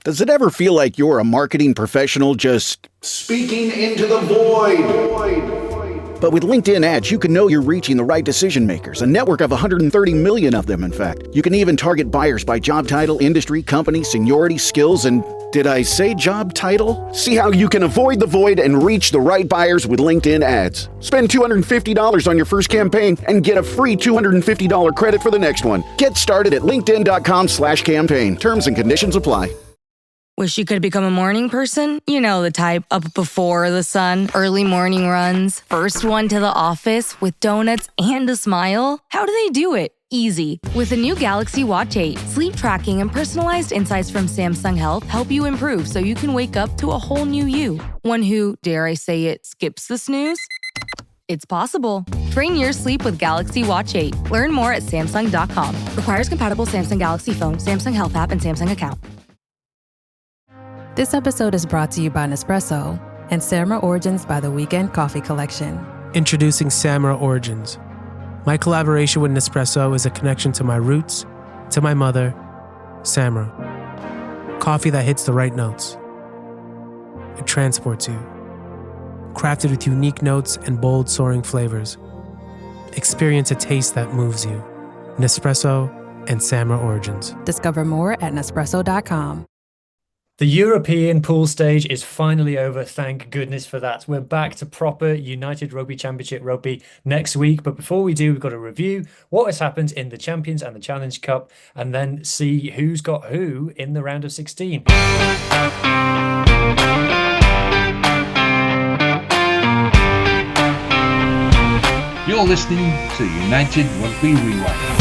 Does it ever feel like you're a marketing professional just speaking into the void? But with LinkedIn ads, you can know you're reaching the right decision makers, a network of 130 million of them, in fact. You can even target buyers by job title, industry, company, seniority, skills, and did I say job title? See how you can avoid the void and reach the right buyers with LinkedIn ads. Spend $250 on your first campaign and get a free $250 credit for the next one. Get started at linkedin.com/campaign. Terms and conditions apply. Wish you could become a morning person? You know the type, up before the sun, early morning runs, first one to the office with donuts and a smile. How do they do it? Easy. With the new Galaxy Watch 8, sleep tracking and personalized insights from Samsung Health help you improve so you can wake up to a whole new you. One who, dare I say it, skips the snooze? It's possible. Train your sleep with Galaxy Watch 8. Learn more at Samsung.com. Requires compatible Samsung Galaxy phone, Samsung Health app, and Samsung account. This episode is brought to you by Nespresso and Samra Origins by the Weekend Coffee Collection. Introducing Samra Origins. My collaboration with Nespresso is a connection to my roots, to my mother, Samra. Coffee that hits the right notes. It transports you. Crafted with unique notes and bold, soaring flavors. Experience a taste that moves you. Nespresso and Samra Origins. Discover more at Nespresso.com. The European pool stage is finally over. Thank goodness for that. We're back to proper United Rugby Championship rugby next week. But before we do, we've got to review what has happened in the Champions and the Challenge Cup and then see who's got who in the round of 16. You're listening to United Rugby Rewind.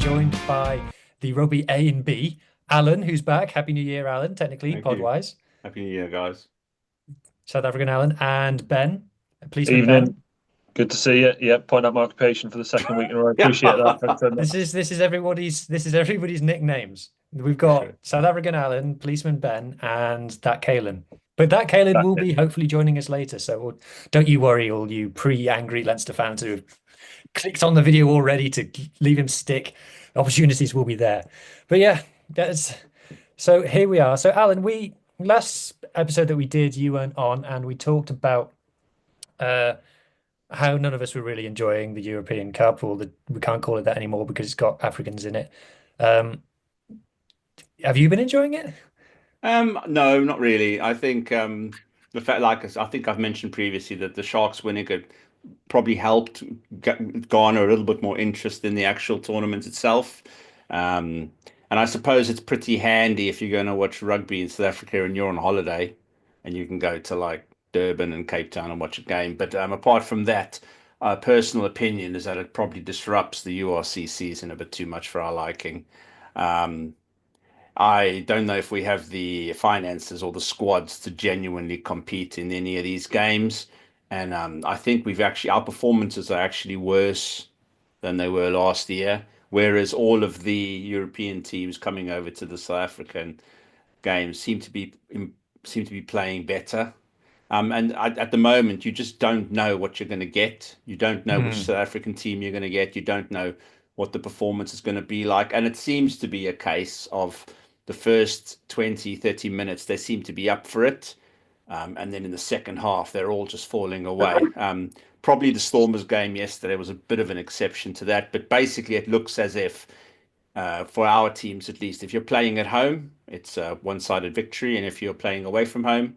Joined by the Rugby A and B, Alan, who's back. Happy New Year, Alan, technically, pod-wise. Happy New Year, guys. South African Alan, and Ben, policeman Evening. Ben. Good to see you. Yeah, point out my occupation for the second week in a row. Appreciate that. This is everybody's nicknames. We've got South African Alan, policeman Ben, and that Kalen. But that Kalen will be hopefully joining us later. So don't you worry, all you pre-angry Leinster fans who have clicked on the video already to leave him stick. Opportunities will be there. But yeah, so here we are. So Alan, last episode that we did, you weren't on, and we talked about how none of us were really enjoying the European Cup, or we can't call it that anymore because it's got Africans in it. Have you been enjoying it? No, not really. I think the fact, I think I've mentioned previously, that the Sharks winning it probably helped garner a little bit more interest in the actual tournament itself. And I suppose it's pretty handy if you're going to watch rugby in South Africa and you're on holiday and you can go to like Durban and Cape Town and watch a game. But apart from that, personal opinion is that it probably disrupts the URC season a bit too much for our liking. I don't know if we have the finances or the squads to genuinely compete in any of these games. And I think our performances are actually worse than they were last year. Whereas all of the European teams coming over to the South African games seem to be playing better. And at the moment, you just don't know what you're going to get. You don't know which South African team you're going to get. You don't know what the performance is going to be like. And it seems to be a case of the first 20, 30 minutes, they seem to be up for it. And then in the second half, they're all just falling away. Probably the Stormers game yesterday was a bit of an exception to that. But basically, it looks as if, for our teams at least, if you're playing at home, it's a one-sided victory. And if you're playing away from home,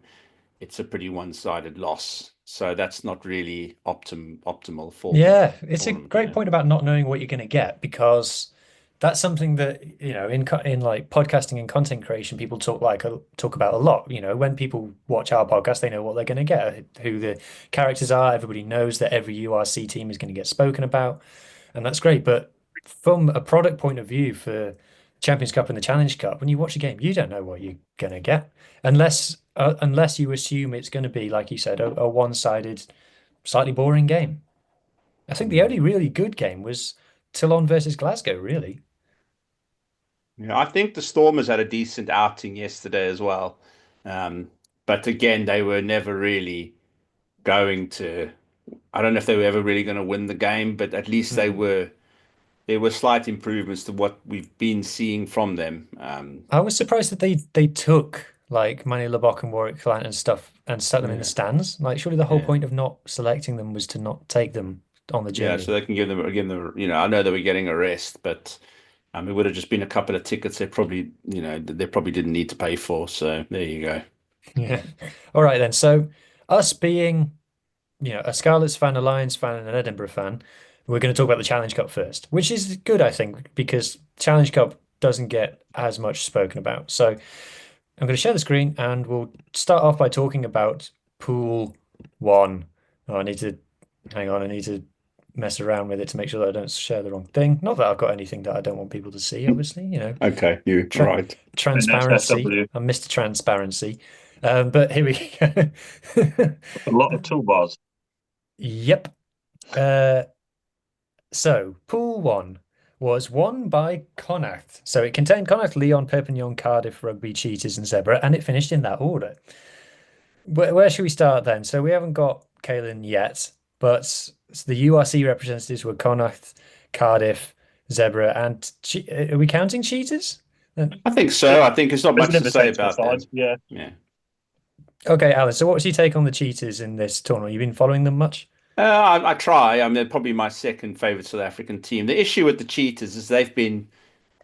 it's a pretty one-sided loss. So that's not really optimal for. Yeah, it's a great point about not knowing what you're going to get, because that's something that, you know, in like podcasting and content creation, people talk about a lot. You know, when people watch our podcast, they know what they're going to get, who the characters are. Everybody knows that every URC team is going to get spoken about, and that's great. But from a product point of view for Champions Cup and the Challenge Cup, when you watch a game, you don't know what you're going to get unless you assume it's going to be, like you said, a one-sided, slightly boring game. I think the only really good game was Toulon versus Glasgow, really. Yeah, I think the Stormers had a decent outing yesterday as well. But again, they were never really going to, I don't know if they were ever really going to win the game, but at least they were there were slight improvements to what we've been seeing from them. I was surprised that they took like Manny Labok and Warwick Clant and stuff and stuck them in the stands. Like, surely the whole point of not selecting them was to not take them on the Yeah, journey. so they can give them, I know they were getting a rest, but it would have just been a couple of tickets they probably, they probably didn't need to pay for. So there you go. Yeah. All right then. So us being, a Scarlets fan, a Lions fan, and an Edinburgh fan, we're going to talk about the Challenge Cup first, which is good, I think, because Challenge Cup doesn't get as much spoken about. So I'm going to share the screen and we'll start off by talking about Pool 1. Oh, I need to mess around with it to make sure that I don't share the wrong thing. Not that I've got anything that I don't want people to see, obviously, Okay, you're right. Transparency. I'm Mr. Transparency. But here we go. A lot of toolbars. Yep. So Pool 1 was won by Connacht. So it contained Connacht, Lyon, Perpignan, Cardiff, Rugby, Cheetahs, and Zebra, and it finished in that order. Where should we start then? So we haven't got Caelan yet, but the URC representatives were Connacht, Cardiff, Zebra, and are we counting Cheetahs? I think so. I think it's not much to say about that. Yeah. Okay, Alan. So what's your take on the Cheetahs in this tournament? You've been following them much? I try. I mean, they're probably my second favorite South African team. The issue with the Cheetahs is they've been,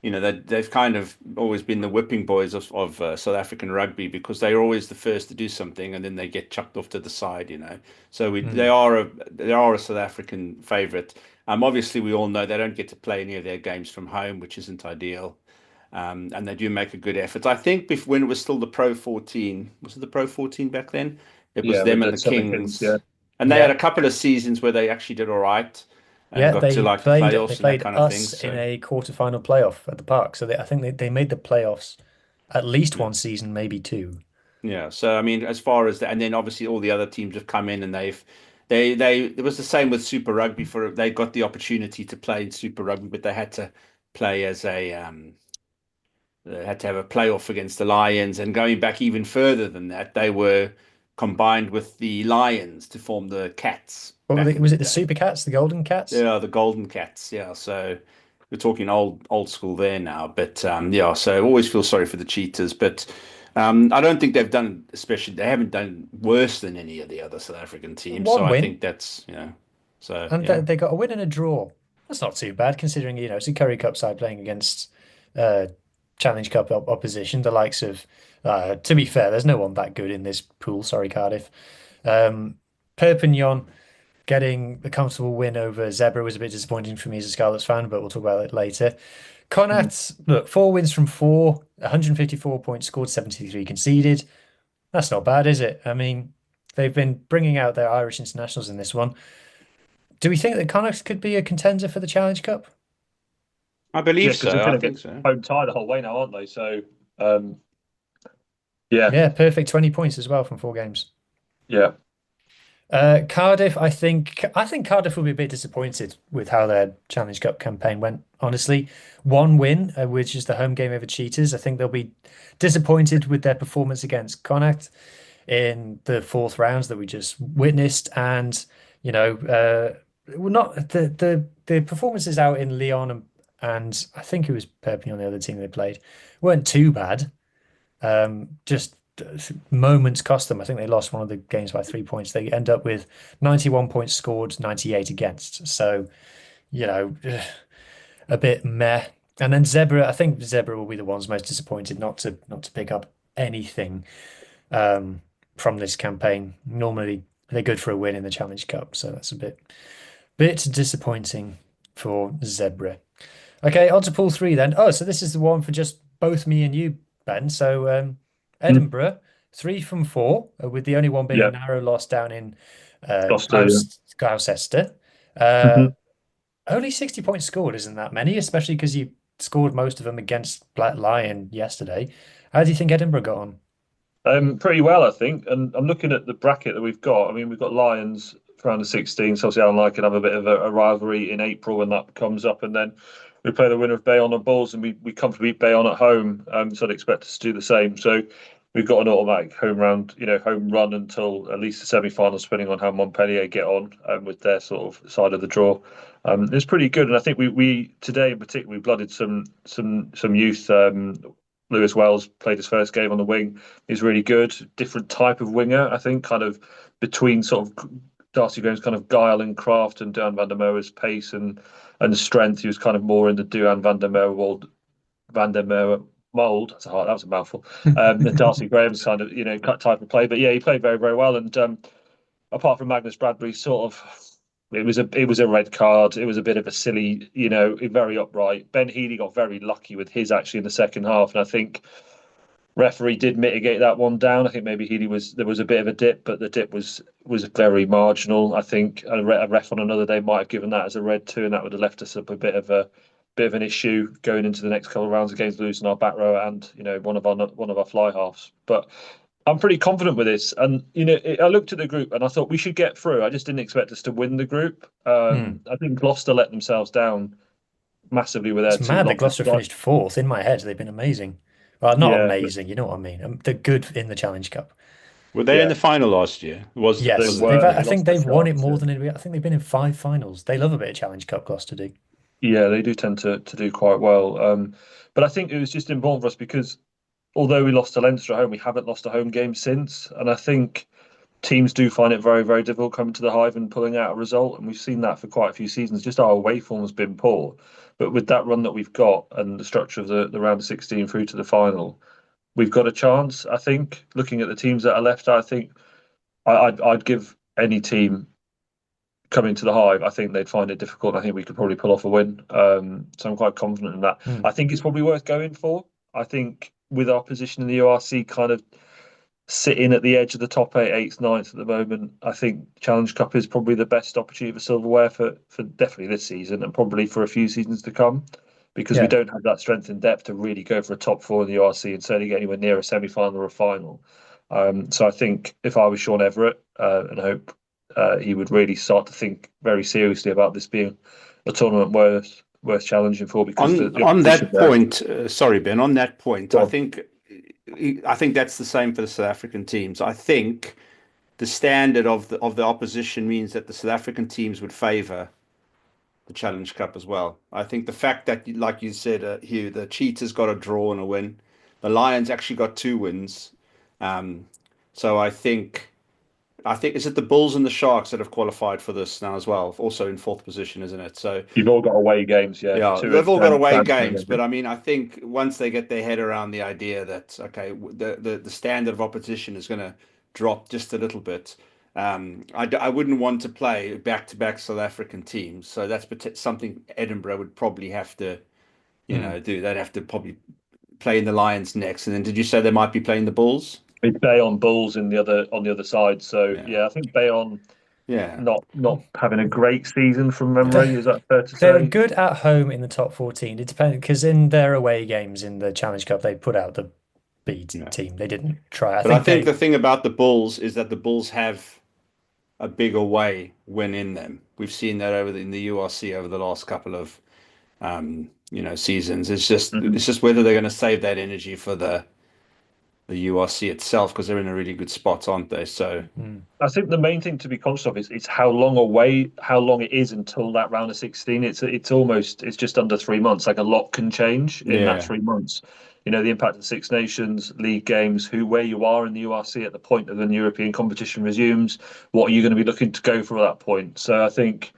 they've kind of always been the whipping boys of South African rugby because they're always the first to do something and then they get chucked off to the side. So they are a South African favorite. Obviously, we all know they don't get to play any of their games from home, which isn't ideal. And they do make a good effort. I think when it was still the Pro 14, was it the Pro 14 back then? It was them and the Kings. Yeah. And they had a couple of seasons where they actually did all right and got to like the playoffs and that kind of thing. So. In a quarterfinal playoff at the park. So I think they made the playoffs at least one season, maybe two. Yeah. So I mean, as far as that, and then obviously all the other teams have come in and it was the same with Super Rugby. They got the opportunity to play in Super Rugby, but they had to play as they had to have a playoff against the Lions, and going back even further than that, they were combined with the Lions to form the Cats. Was it the Super Cats, the Golden Cats? Yeah, the Golden Cats. Yeah, so we're talking old school there now. But so I always feel sorry for the Cheetahs. But I don't think they haven't done worse than any of the other South African teams. One win. I think that's So they got a win and a draw. That's not too bad considering it's a Currie Cup side playing against Challenge Cup opposition, the likes of. To be fair, there's no one that good in this pool. Sorry, Cardiff. Perpignan getting a comfortable win over Zebra was a bit disappointing for me as a Scarlets fan, but we'll talk about it later. Connacht, look, 4 wins from 4, 154 points scored, 73 conceded. That's not bad, is it? I mean, they've been bringing out their Irish internationals in this one. Do we think that Connacht could be a contender for the Challenge Cup? I believe so. I think so. Home tie the whole way now, aren't they? So, yeah, perfect 20 points as well from 4 games. Yeah. Cardiff, I think Cardiff will be a bit disappointed with how their Challenge Cup campaign went, honestly. 1 win, which is the home game over Cheetahs. I think they'll be disappointed with their performance against Connacht in the 4th rounds that we just witnessed. And, not the performances out in Lyon and I think it was Perpignan, the other team they played, weren't too bad. Just moments cost them. I think they lost one of the games by 3 points. They end up with 91 points scored, 98 against. So, a bit meh. And then Zebra, I think Zebra will be the ones most disappointed not to pick up anything from this campaign. Normally they're good for a win in the Challenge Cup, so that's a bit disappointing for Zebra. Okay, on to Pool 3 then. Oh, so this is the one for just both me and you, Ben. So Edinburgh, 3 from 4, with the only one being a narrow loss down in Gloucester. Only 60 points scored isn't that many, especially because you scored most of them against Black Lion yesterday. How do you think Edinburgh got on? Pretty well, I think. And I'm looking at the bracket that we've got. I mean, we've got Lions for round of 16. So obviously Alan and I can have a bit of a rivalry in April when that comes up. And then we play the winner of Bayonne and Bulls, and we comfortably beat Bayonne at home. So I'd expect us to do the same. So we've got an automatic home run until at least the semi-finals, depending on how Montpellier get on with their sort of side of the draw. It's pretty good, and I think we today in particular we blooded some youth. Lewis Wells played his first game on the wing. He's really good, different type of winger. I think kind of between sort of Darcy Graham's kind of guile and craft and Duan van der Merwe's pace and strength. He was kind of more in the Duan van der Merwe mold. That was a mouthful. The Darcy Graham's kind of type of play. But yeah, he played very, very well. And apart from Magnus Bradbury, sort of. It was a red card. It was a bit of a silly, very upright. Ben Healy got very lucky with his actually in the second half, and I think referee did mitigate that one down. I think maybe there was a bit of a dip, but the dip was very marginal. I think a ref on another day might have given that as a red too, and that would have left us up a bit of an issue going into the next couple of rounds against losing our back row and one of our fly halves. But I'm pretty confident with this, and I looked at the group and I thought we should get through. I just didn't expect us to win the group. I think Gloucester let themselves down massively with their It's mad that Gloucester finished fourth. In my head, they've been amazing. Well, not amazing, you know what I mean. They're good in the Challenge Cup. Were they in the final last year? Yes, I think they've won it more than anybody. I think they've been in 5 finals. They love a bit of Challenge Cup, Gloucester do. Yeah, they do tend to do quite well. But I think it was just important for us because although we lost to Leinster at home, we haven't lost a home game since. And I think teams do find it very, very difficult coming to the Hive and pulling out a result. And we've seen that for quite a few seasons. Just our away form has been poor. But with that run that we've got and the structure of the round of 16 through to the final, we've got a chance, I think. Looking at the teams that are left, I think I'd give any team coming to the Hive, I think they'd find it difficult. I think we could probably pull off a win. So I'm quite confident in that. I think it's probably worth going for. I think with our position in the URC kind of sitting at the edge of the top 8, 8th, 9th at the moment, I think Challenge Cup is probably the best opportunity for silverware for definitely this season and probably for a few seasons to come, because we don't have that strength and depth to really go for a top 4 in the URC and certainly get anywhere near a semi-final or a final. So I think if I was Sean Everett, and I hope he would really start to think very seriously about this being a tournament worth challenging for, because on that point, sorry Ben, on that point, I think that's the same for the South African teams. I think the standard of the opposition means that the South African teams would favour the Challenge Cup as well. I think the fact that, like you said, Huw, the Cheetahs got a draw and a win, the Lions actually got 2 wins. So I think is it the Bulls and the Sharks that have qualified for this now as well, also in 4th position, isn't it? So you've all got away games, yeah. They've all got away games, but I mean, I think once they get their head around the idea that the standard of opposition is going to drop just a little bit, I wouldn't want to play back-to-back South African teams. So that's something Edinburgh would probably have to, do. They'd have to probably play in the Lions next, and then did you say they might be playing the Bulls? It's Bayonne Bulls on the other side. So I think Bayonne not having a great season from memory. Is that fair to say? They're good at home in the top 14. It depends, because in their away games in the Challenge Cup, they put out the B team. They didn't try. I think the thing about the Bulls is that the Bulls have a big away win in them. We've seen that in the URC over the last couple of seasons. It's just whether they're going to save that energy for the URC itself, because they're in a really good spot, aren't they? So I think the main thing to be conscious of is how long it is until that round of 16. It's just under 3 months. Like, a lot can change in that 3 months. The impact of the Six Nations, league games, where you are in the URC at the point that the European competition resumes. What are you going to be looking to go for at that point? So I think,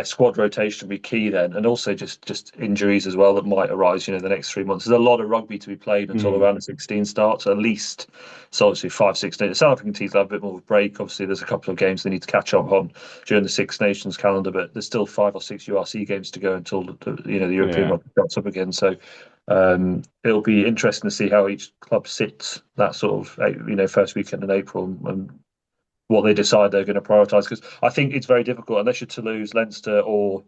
squad rotation will be key then, and also just injuries as well that might arise. The next 3 months. There's a lot of rugby to be played until the round of 16 starts, at least. So obviously 5, 6 days. The South African teams will have a bit more of a break. Obviously, there's a couple of games they need to catch up on during the Six Nations calendar, but there's still 5 or 6 URC games to go until the European rugby starts up again. So it'll be interesting to see how each club sits that sort of first weekend in April and what they decide they're going to prioritise, because I think it's very difficult unless you're Toulouse, Leinster or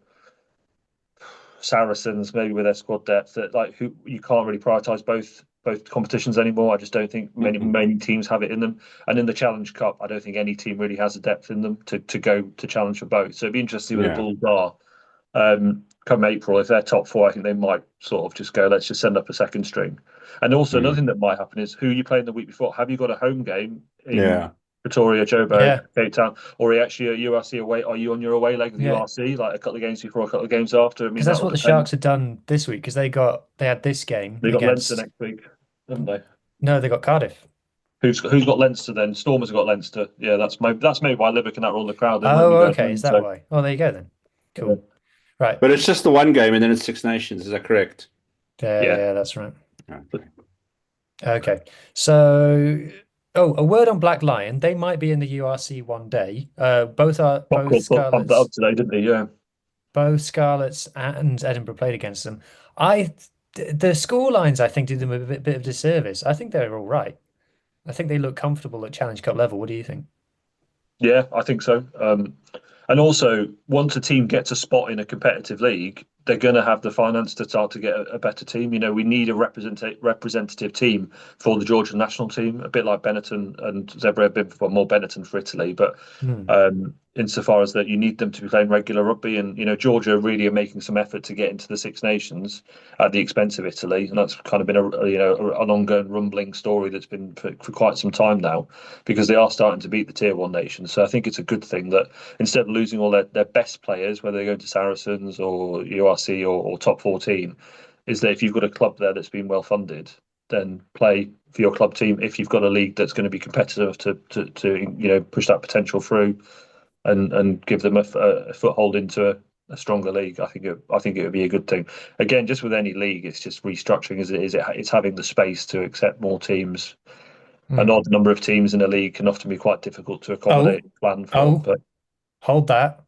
Saracens, maybe with their squad depth, that you can't really prioritise both competitions anymore. I just don't think many teams have it in them, and in the Challenge Cup, I don't think any team really has the depth in them to go to challenge for both. So it'd be interesting to see where the Bulls are, come April, if they're top four, I think they might sort of just go, let's just send up a second string. And also another thing that might happen is who you playing the week before. Have you got a home game in Pretoria, Joburg, Cape Town, or are you actually at URC away? Are you on your away leg of URC, like a couple of games before, a couple of games after? I mean, Because that's what the Sharks had done this week, because they had this game. They got Leinster next week, haven't they? No, they got Cardiff. Who's got Leinster then? Stormers have got Leinster. Yeah, that's maybe why Liverpool can outrun the crowd. Okay, is that why? Oh, there you go then. Cool. Yeah. Right. But it's just the one game and then it's Six Nations, is that correct? Yeah, that's right. Okay. So a word on Black Lion. They might be in the URC one day. Both Scarlets up today, didn't they? Yeah. Both Scarlets and Edinburgh played against them. The score lines, I think, did them a bit of disservice. I think they're all right. I think they look comfortable at Challenge Cup level. What do you think? Yeah, I think so. And also, once a team gets a spot in a competitive league, they're going to have the finance to start to get a better team. You know, we need a representative team for the Georgian national team, a bit like Benetton and Zebra have been, well, more Benetton for Italy, but insofar as that you need them to be playing regular rugby. And, you know, Georgia really are making some effort to get into the Six Nations at the expense of Italy. And that's kind of been an ongoing rumbling story that's been for quite some time now, because they are starting to beat the tier one nations. So I think it's a good thing that instead of losing all their best players, whether they go to Saracens or URC or top 14, is that if you've got a club there that's been well funded, then play for your club team. If you've got a league that's going to be competitive to push that potential through and give them a foothold into a stronger league, I think it would be a good thing. Again, just with any league, it's just restructuring. It's having the space to accept more teams. An odd number of teams in a league can often be quite difficult to accommodate and plan for. But hold that.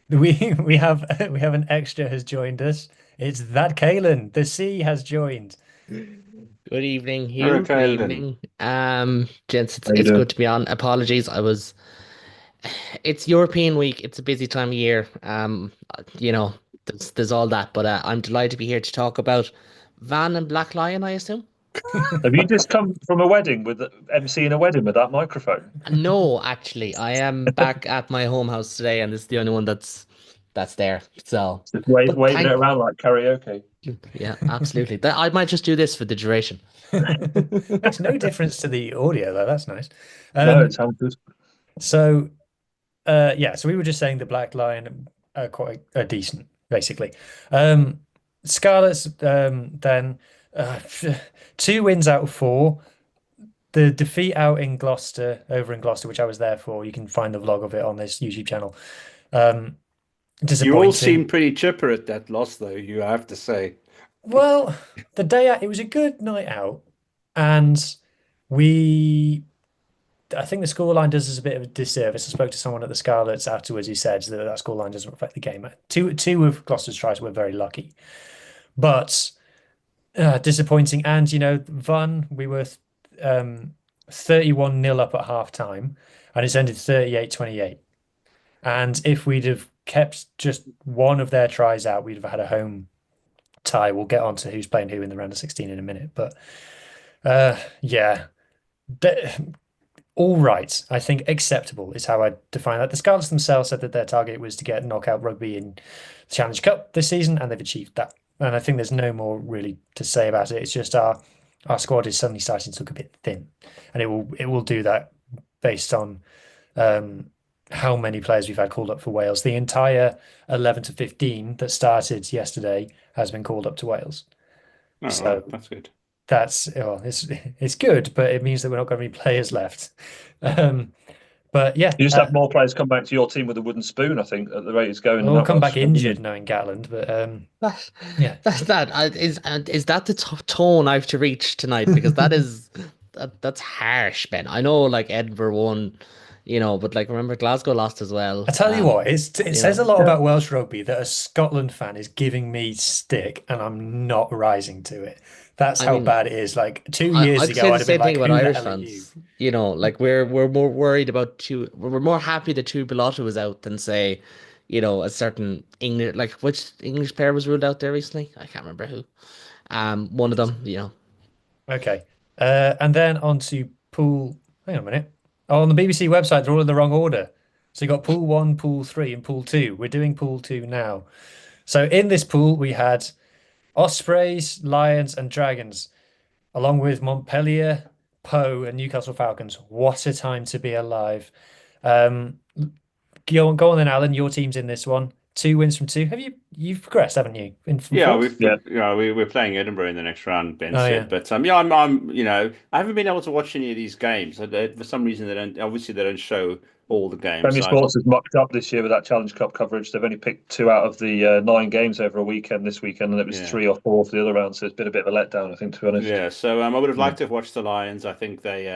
we have an extra has joined us. It's that Kalen. The C has joined. Good evening, Huw. Good evening. Gents, it's good to be on. Apologies, it's European week. It's a busy time of year. There's all that, but I'm delighted to be here to talk about Van and Black Lion, I assume. Have you just come from a wedding with emceeing a wedding with that microphone? No, actually, I am back at my home house today, and this is the only one that's there. So just waving it around like karaoke. Yeah, absolutely. I might just do this for the duration. Makes no difference to the audio, though. That's nice. No, it sounds good. So, so we were just saying the Black Lion are quite decent, basically. Scarlets, then 2 wins out of 4. The defeat out in Gloucester, which I was there for. You can find the vlog of it on this YouTube channel. Disappointing. You all seem pretty chipper at that loss, though, you have to say. Well, the day out, it was a good night out, and I think the scoreline does us a bit of a disservice. I spoke to someone at the Scarlets afterwards who said that scoreline doesn't reflect the game. Two of Gloucester's tries were very lucky, but disappointing. And Van, we were 31-0 up at half time, and it's ended 38-28. And if we'd have kept just one of their tries out, we'd have had a home tie. We'll get on to who's playing who in the round of 16 in a minute. But all right. I think acceptable is how I define that. The Scarlets themselves said that their target was to get knockout rugby in the Challenge Cup this season, and they've achieved that. And I think there's no more really to say about it. It's just our squad is suddenly starting to look a bit thin, and it will do that based on how many players we've had called up for Wales. The entire 11 to 15 that started yesterday has been called up to Wales. Oh, so right. That's good. It's good, but it means that we're not going to be players left. But yeah, you just have more players come back to your team with a wooden spoon. I think at the rate it's going. We'll come back injured, knowing Gatland. But yeah, is that the tone I have to reach tonight? Because that's harsh, Ben. I know, like Edinburgh won. But remember Glasgow lost as well. I tell you what, it says a lot about Welsh rugby that a Scotland fan is giving me stick and I'm not rising to it. That's how bad it is. Like 2 years ago, I'd have been like, who the hell are you? We're more worried about we're more happy that Tuipulotu was out than say, a certain English, which English player was ruled out there recently. I can't remember who. One of them, Okay. And then on to pool. Hang on a minute. Oh, on the BBC website, they're all in the wrong order. So you got pool one, pool three, and pool two. We're doing pool two now. So in this pool, we had Ospreys, Lions, and Dragons, along with Montpellier, Poe, and Newcastle Falcons. What a time to be alive. Um, go on then, Alan. Your team's in this one. 2 wins from two. You've progressed, haven't you? In from Yeah, fourth? we're playing Edinburgh in the next round, Ben Oh said. yeah. But yeah, I'm I haven't been able to watch any of these games. For some reason they don't show all the games. Premier Sports has mucked up this year with that Challenge Cup coverage. They've only picked 2 out of the 9 games over a weekend this weekend, and it was Yeah. 3 or 4 for the other round. So it's been a bit of a letdown, I think, to be honest. Yeah, so I would have liked to have watched the Lions. I think they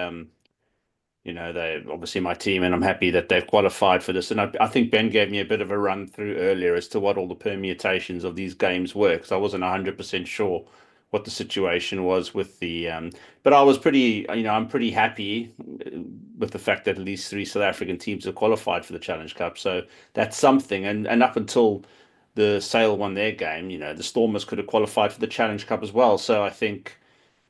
obviously my team, and I'm happy that they've qualified for this. And I think Ben gave me a bit of a run through earlier as to what all the permutations of these games were, because I wasn't 100% sure what the situation was with the. But I was I'm pretty happy with the fact that at least 3 South African teams have qualified for the Challenge Cup. So that's something. And up until the Sale won their game, the Stormers could have qualified for the Challenge Cup as well. So I think,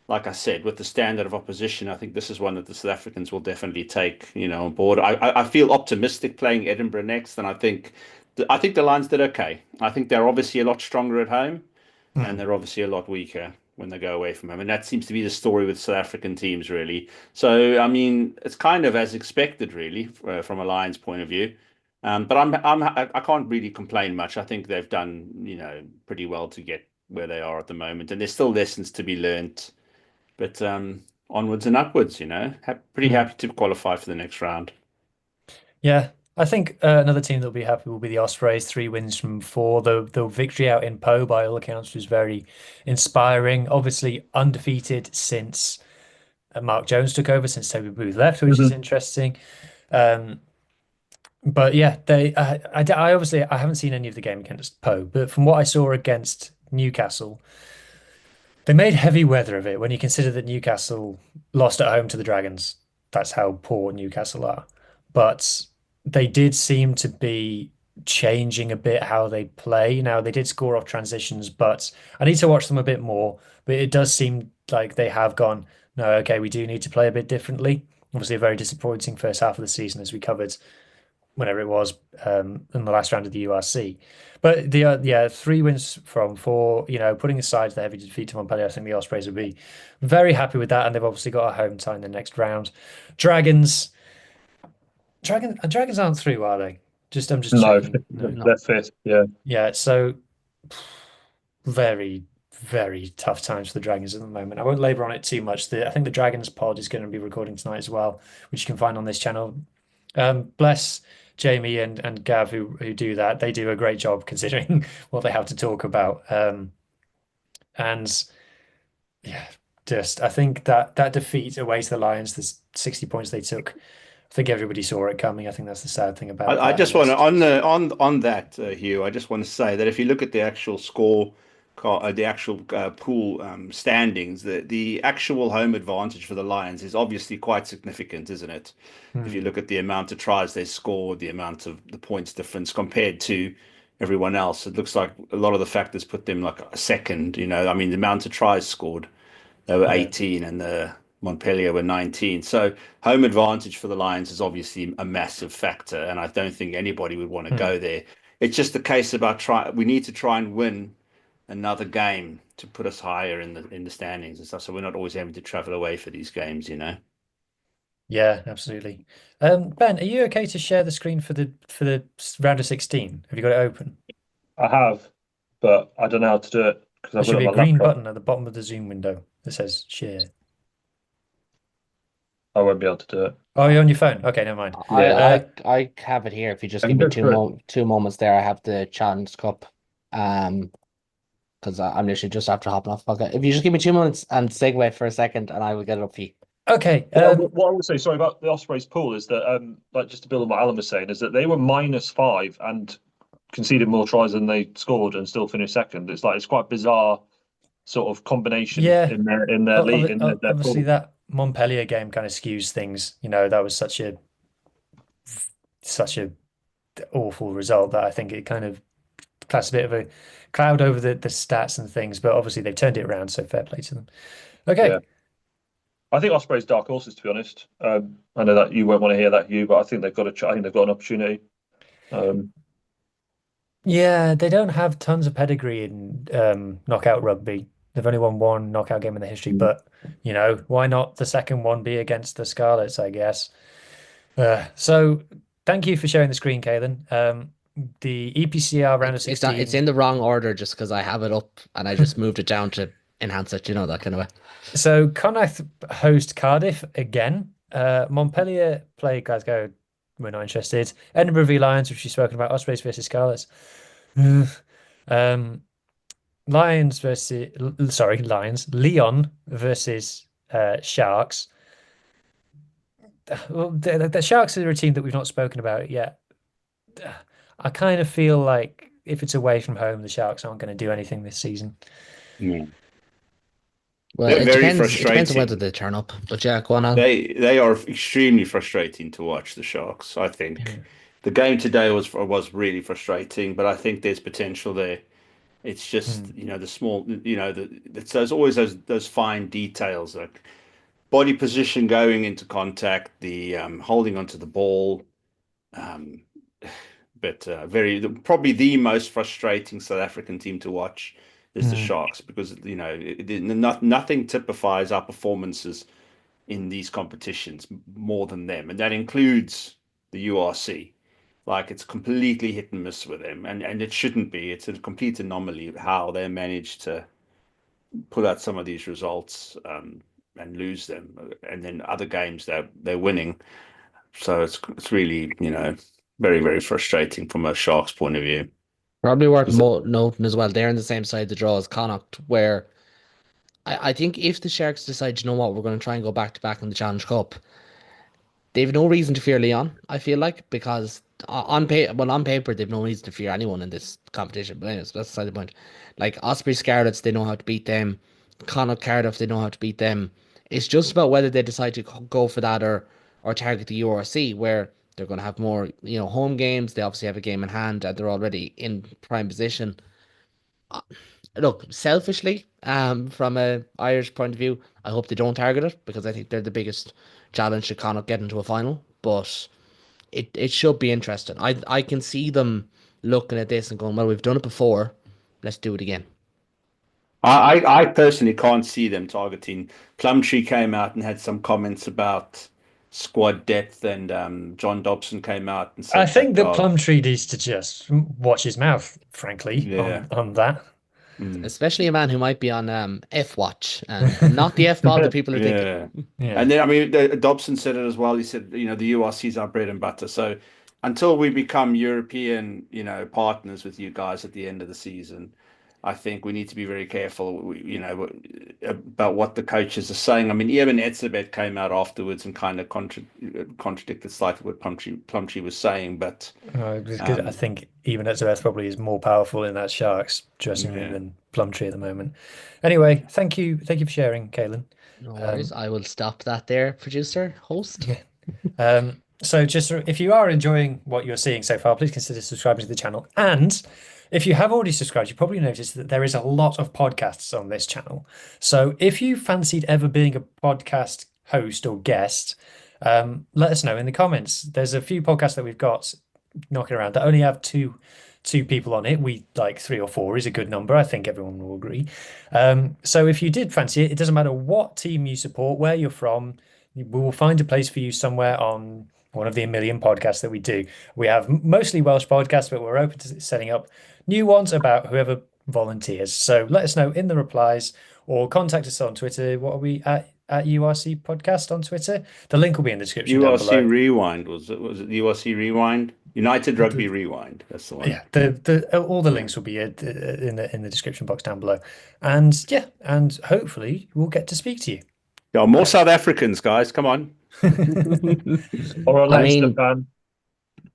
like I said, with the standard of opposition, I think this is one that the South Africans will definitely take, on board. I feel optimistic playing Edinburgh next, and I think the Lions did okay. I think they're obviously a lot stronger at home, and they're obviously a lot weaker when they go away from home, and that seems to be the story with South African teams, really. So, I mean, it's kind of as expected, really, from a Lions point of view. But I can't really complain much. I think they've done, pretty well to get where they are at the moment, and there's still lessons to be learnt. But onwards and upwards, pretty happy to qualify for the next round. Yeah, I think another team that'll be happy will be the Ospreys. 3 wins from four. The victory out in Po, by all accounts, was very inspiring. Obviously, undefeated since Mark Jones took over, since Toby Booth left, which is interesting. Um, but yeah, I obviously I haven't seen any of the game against Po, but from what I saw against Newcastle, they made heavy weather of it when you consider that Newcastle lost at home to the Dragons. That's how poor Newcastle are. But they did seem to be changing a bit how they play. Now, they did score off transitions, but I need to watch them a bit more. But it does seem like they have gone, no, okay, we do need to play a bit differently. Obviously, a very disappointing first half of the season, as we covered whenever it was in the last round of the URC. But yeah, 3 wins from four, putting aside the heavy defeat to Montpellier, I think the Ospreys would be very happy with that, and they've obviously got a home tie in the next round. Dragons aren't through, are they? I'm just No, checking. No. they're fifth. Yeah. Yeah, so very, very tough times for the Dragons at the moment. I won't labor on it too much. I think the Dragons pod is going to be recording tonight as well, which you can find on this channel. Bless Jamie and Gav who do that. They do a great job considering what they have to talk about. And yeah, I think that defeat away to the Lions, the 60 points they took, I think everybody saw it coming. I think that's the sad thing about I that. just want to on that, Huw. I just want to say that if you look at the actual the actual pool standings, the actual home advantage for the Lions is obviously quite significant, isn't it? If you look at the amount of tries they scored, the amount of the points difference compared to everyone else, it looks like a lot of the factors put them like a second. I mean, the amount of tries scored, they were 18, and the Montpellier were 19. So home advantage for the Lions is obviously a massive factor, and I don't think anybody would want to go there. It's just a case about we need to try and win another game to put us higher in the standings and stuff. So we're not always having to travel away for these games. Yeah, absolutely. Ben, are you okay to share the screen for the round of 16? Have you got it open? I have, but I don't know how to do it because There I've should got be it a on my green laptop. button at the bottom of the Zoom window that says share. I won't be able to do it. Oh, you're on your phone. Okay, never mind. I have it here. If you just I give can me go for two moments there, I have the Challenge Cup. Because I'm literally just after hopping off. Okay, if you just give me 2 minutes and segue for a second, and I will get it up for you. Okay. What I would say, sorry about the Ospreys pool, is that like just to build on what Alan was saying, is that they were -5 and conceded more tries than they scored and still finished second. It's quite bizarre sort of combination Yeah. in their league. Obviously, that Montpellier game kind of skews things. That was such a awful result that I think it kind of casts a bit of a cloud over the stats and things. But obviously, they've turned it around, so fair play to them. Okay. Yeah. I think Osprey's dark horses, to be honest. I know that you won't want to hear that, Hugh, but I think they've got I think they've got an opportunity. Yeah, they don't have tons of pedigree in knockout rugby. They've only won one knockout game in the history, but why not the second one be against the Scarlets, I guess. So thank you for sharing the screen, Kaylin. The EPCR round of It's not. 16. It's in the wrong order just because I have it up and I just moved it down to enhance it. That kind of way. So Connacht host Cardiff again. Montpellier play Glasgow. We're not interested. Edinburgh v Lions, which we've spoken about. Ospreys versus Scarlets. Lions versus Lions. Leon versus Sharks. Well, the Sharks are a team that we've not spoken about yet. I kind of feel like if it's away from home, the Sharks aren't going to do anything this season. Yeah. Well, They're it very depends. It depends on frustrating. whether they turn up. But yeah, go on. They are extremely frustrating to watch, the Sharks. I think the game today was really frustrating, but I think there's potential there. It's just the small there's always those fine details like body position going into contact, the holding onto the ball. But probably the most frustrating South African team to watch is the Sharks, because nothing typifies our performances in these competitions more than them, and that includes the URC. Like, it's completely hit and miss with them, and it shouldn't be. It's a complete anomaly how they managed to pull out some of these results and lose them, and then other games they're winning. So it's really very, very frustrating from a Sharks point of view. Probably worth noting as well, they're in the same side of the draw as Connacht, where I think if the Sharks decide, you know what, we're going to try and go back to back in the Challenge Cup, they've no reason to fear Leon, I feel like, because on paper, they've no reason to fear anyone in this competition. But anyways, that's beside the point. Like Osprey Scarlets, they know how to beat them. Connacht Cardiff, they know how to beat them. It's just about whether they decide to go for that or target the URC, where they're going to have more, home games. They obviously have a game in hand, and they're already in prime position. Look, selfishly, from a Irish point of view, I hope they don't target it, because I think they're the biggest challenge to Connacht get into a final. But it should be interesting. I can see them looking at this and going, well, we've done it before, let's do it again. I personally can't see them targeting. Plumtree came out and had some comments about squad depth, and John Dobson came out and said, I think that Plumtree needs to just watch his mouth, frankly, on that. Especially a man who might be on F watch and not the F bomb that people are thinking. Yeah. And then Dobson said it as well. He said, the URC is our bread and butter. So until we become European, partners with you guys at the end of the season, I think we need to be very careful, about what the coaches are saying. I mean, even Etzebeth came out afterwards and kind of contradicted slightly what Plumtree was saying. But I think even Etzebeth probably is more powerful in that Sharks dressing room than Plumtree at the moment. Anyway, thank you for sharing, Kaylin. No worries. I will stop that there, producer, host. So just if you are enjoying what you're seeing so far, please consider subscribing to the channel. And if you have already subscribed, you probably noticed that there is a lot of podcasts on this channel. So if you fancied ever being a podcast host or guest, let us know in the comments. There's a few podcasts that we've got knocking around that only have two people on it. We like 3 or 4 is a good number. I think everyone will agree. So if you did fancy it doesn't matter what team you support, where you're from, we will find a place for you somewhere on one of the 1 million podcasts that we do. We have mostly Welsh podcasts, but we're open to setting up new ones about whoever volunteers. So let us know in the replies or contact us on Twitter. What are we at URC Podcast on Twitter? The link will be in the description down below. URC Rewind, was it the URC Rewind? United Rugby Rewind. That's the one. Yeah, all the links will be in the description box down below. And hopefully we'll get to speak to you. Yeah, more South Africans, guys. Come on. Or a Leicester fan.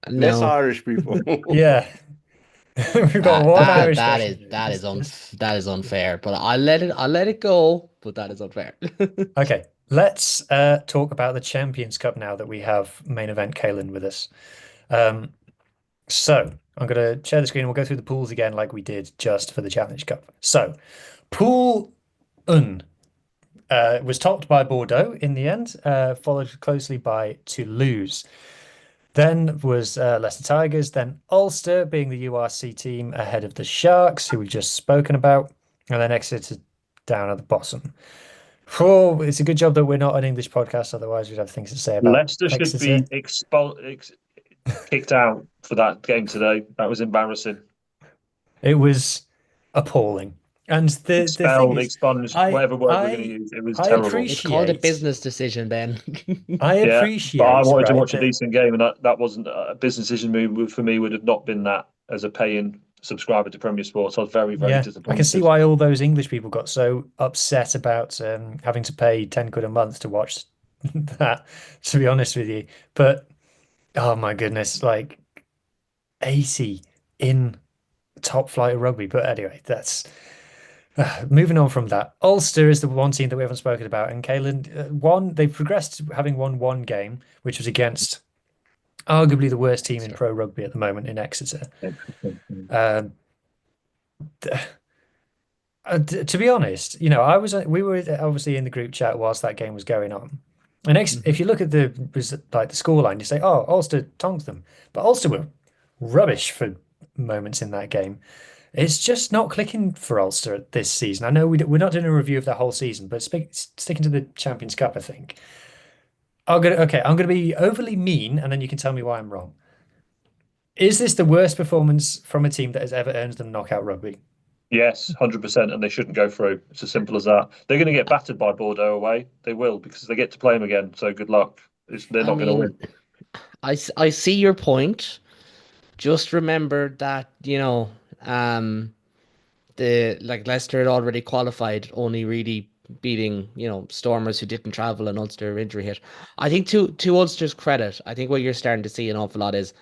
Less Irish people. Yeah. We've got one Irish person. That is unfair, but I'll let it go, but that is unfair. Okay, let's talk about the Champions Cup now that we have main event Kaylin with us. So I'm going to share the screen and we'll go through the pools again like we did just for the Challenge Cup. So, Pool Un. was topped by Bordeaux in the end, followed closely by Toulouse. Then was Leicester Tigers, then Ulster being the URC team ahead of the Sharks, who we've just spoken about, and then Exeter down at the bottom. Oh, it's a good job that we're not an English podcast, otherwise we'd have things to say about Leicester should Exeter. be kicked out for that game today. That was embarrassing. It was appalling. And the thing is, expunged, whatever word we're going to use. It was terrible. It's called a business decision, Ben. I appreciate. But I wanted to right, watch a decent game, and that wasn't a business decision move for me. Would have not been that as a paying subscriber to Premier Sports. I was very, very disappointed. I can see why all those English people got so upset about having to pay 10 quid a month to watch that, to be honest with you. But oh my goodness, like 80 in top flight of rugby. But anyway, that's moving on from that. Ulster is the one team that we haven't spoken about, and Caelan they've progressed to having won one game, which was against arguably the worst team in pro rugby at the moment in Exeter. To be honest, we were obviously in the group chat whilst that game was going on. And if you look at the scoreline, you say, "Oh, Ulster tonked them," but Ulster were rubbish for moments in that game. It's just not clicking for Ulster this season. I know we're not doing a review of the whole season, but sticking to the Champions Cup, I think. I'm gonna be overly mean, and then you can tell me why I'm wrong. Is this the worst performance from a team that has ever earned them knockout rugby? Yes, 100%, and they shouldn't go through. It's as simple as that. They're going to get battered by Bordeaux away. They will, because they get to play them again. So good luck. They're not going to win. I see your point. Just remember that, Leicester had already qualified, only really beating, Stormers who didn't travel and Ulster injury hit. I think to Ulster's credit, I think what you're starting to see an awful lot is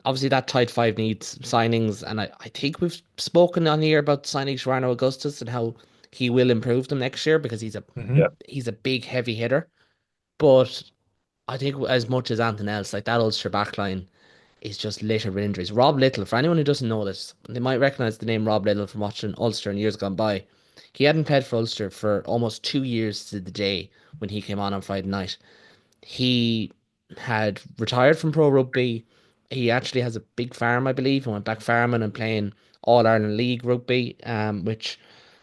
obviously that tight five needs signings, and I think we've spoken on here about signing Serrano Augustus and how he will improve them next year because he's a big heavy hitter. But I think as much as anything else, like that Ulster backline is just littered with injuries. Rob Little, for anyone who doesn't know this, they might recognise the name Rob Little from watching Ulster in years gone by. He hadn't played for Ulster for almost 2 years to the day when he came on Friday night. He had retired from pro rugby. He actually has a big farm, I believe, and went back farming and playing All-Ireland League rugby, which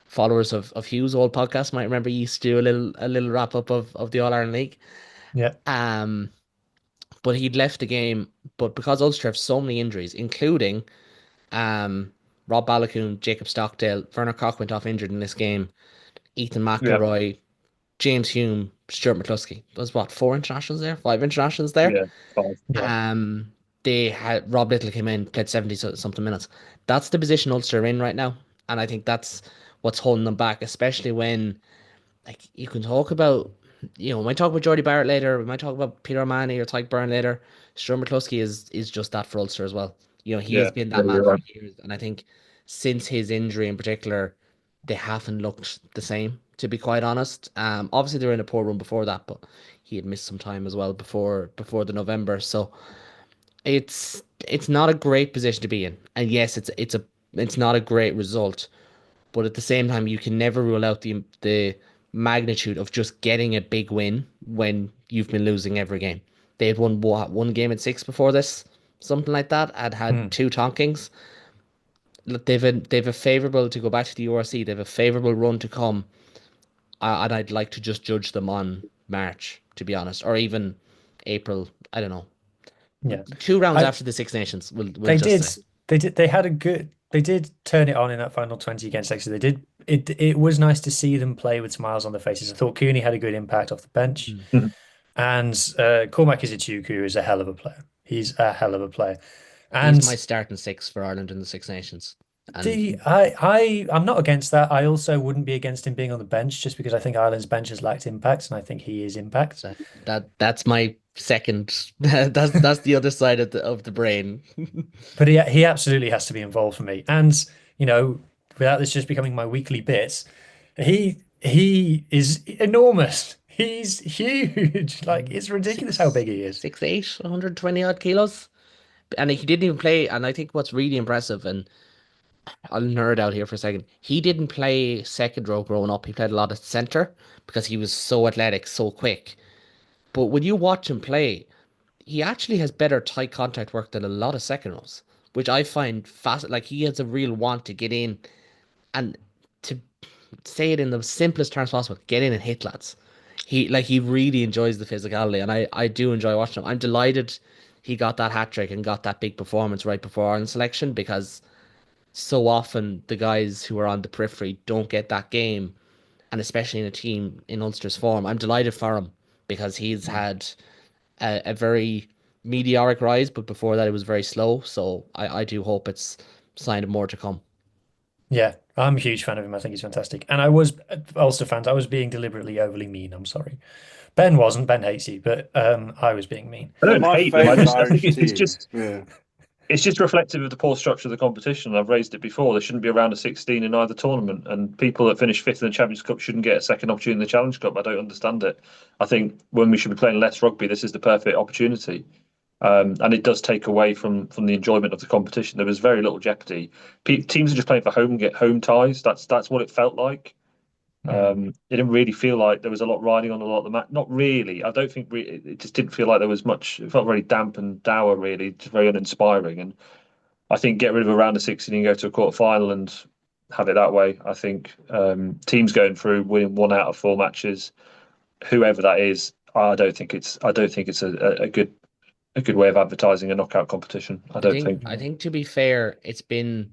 followers of Huw's old podcast might remember. He used to do a little wrap up of the All-Ireland League. Yeah. But he'd left the game. But because Ulster have so many injuries, including Rob Balakoon, Jacob Stockdale, Werner Koch went off injured in this game, Ethan McElroy, James Hume, Stuart McCluskey. There's 4 internationals there? 5 internationals there? Yeah, 5. Yeah. They had Rob Little came in, played 70 something minutes. That's the position Ulster are in right now. And I think that's what's holding them back, especially when you can talk about, we might talk about Jordy Barrett later, we might talk about Peter O'Mahony or Tyke Byrne later. Stuart McCluskey is just that for Ulster as well. He has been that man for years. And I think since his injury in particular, they haven't looked the same, to be quite honest. Obviously they were in a poor run before that, but he had missed some time as well before the November. So it's not a great position to be in, and yes, it's not a great result, but at the same time, you can never rule out the magnitude of just getting a big win when you've been losing every game. They had won one game at 6 before this, something like that. Had 2 tonkings. They've a favourable, to go back to the URC. They have a favourable run to come, and I'd like to just judge them on March, to be honest, or even April. I don't know. Yeah, 2 rounds after the Six Nations. They did. They did turn it on in that final 20 against Exeter. They did. It was nice to see them play with smiles on their faces. I thought Cooney had a good impact off the bench, and Cormac Izuchuku is a hell of a player. He's a hell of a player, and he's my starting 6 for Ireland in the Six Nations. I'm not against that. I also wouldn't be against him being on the bench just because I think Ireland's bench has lacked impact, and I think he is impact. That's my second. That's the other side of the brain. But he absolutely has to be involved for me. And without this just becoming my weekly bit, he is enormous. He's huge. Like, it's ridiculous how big he is. 6'8", 120 odd kilos, and he didn't even play. And I think what's really impressive, and I'll nerd out here for a second. He didn't play second row growing up. He played a lot of center because he was so athletic, so quick. But when you watch him play, he actually has better tight contact work than a lot of second rows, which I find fast. Like he has a real want to get in and to say it in the simplest terms possible, get in and hit lads. He really enjoys the physicality, and I do enjoy watching him. I'm delighted he got that hat trick and got that big performance right before Ireland selection because so often the guys who are on the periphery don't get that game, and especially in a team in Ulster's form. I'm delighted for him because he's had a very meteoric rise, but before that it was very slow. So I do hope it's a sign of more to come. Yeah, I'm a huge fan of him. I think he's fantastic. And I was Ulster fans. I was being deliberately overly mean. I'm sorry. Ben wasn't. Ben hates you, but I was being mean. I They're don't my hate them. favourite I think Irish it's team. just it's just reflective of the poor structure of the competition. I've raised it before. There shouldn't be a round of 16 in either tournament, and people that finish fifth in the Champions Cup shouldn't get a second opportunity in the Challenge Cup. I don't understand it. I think when we should be playing less rugby, this is the perfect opportunity. And it does take away from the enjoyment of the competition. There was very little jeopardy. Teams are just playing for home ties. That's what it felt like. It didn't really feel like there was a lot riding on a lot of the match. Not really. I don't think it just didn't feel like there was much. It felt very damp and dour, really, just very uninspiring. And I think get rid of a round of 16 and go to a quarter final and have it that way. I think teams going through winning 1 out of 4 matches, whoever that is, I don't think it's a good way of advertising a knockout competition. I don't think. I think to be fair, it's been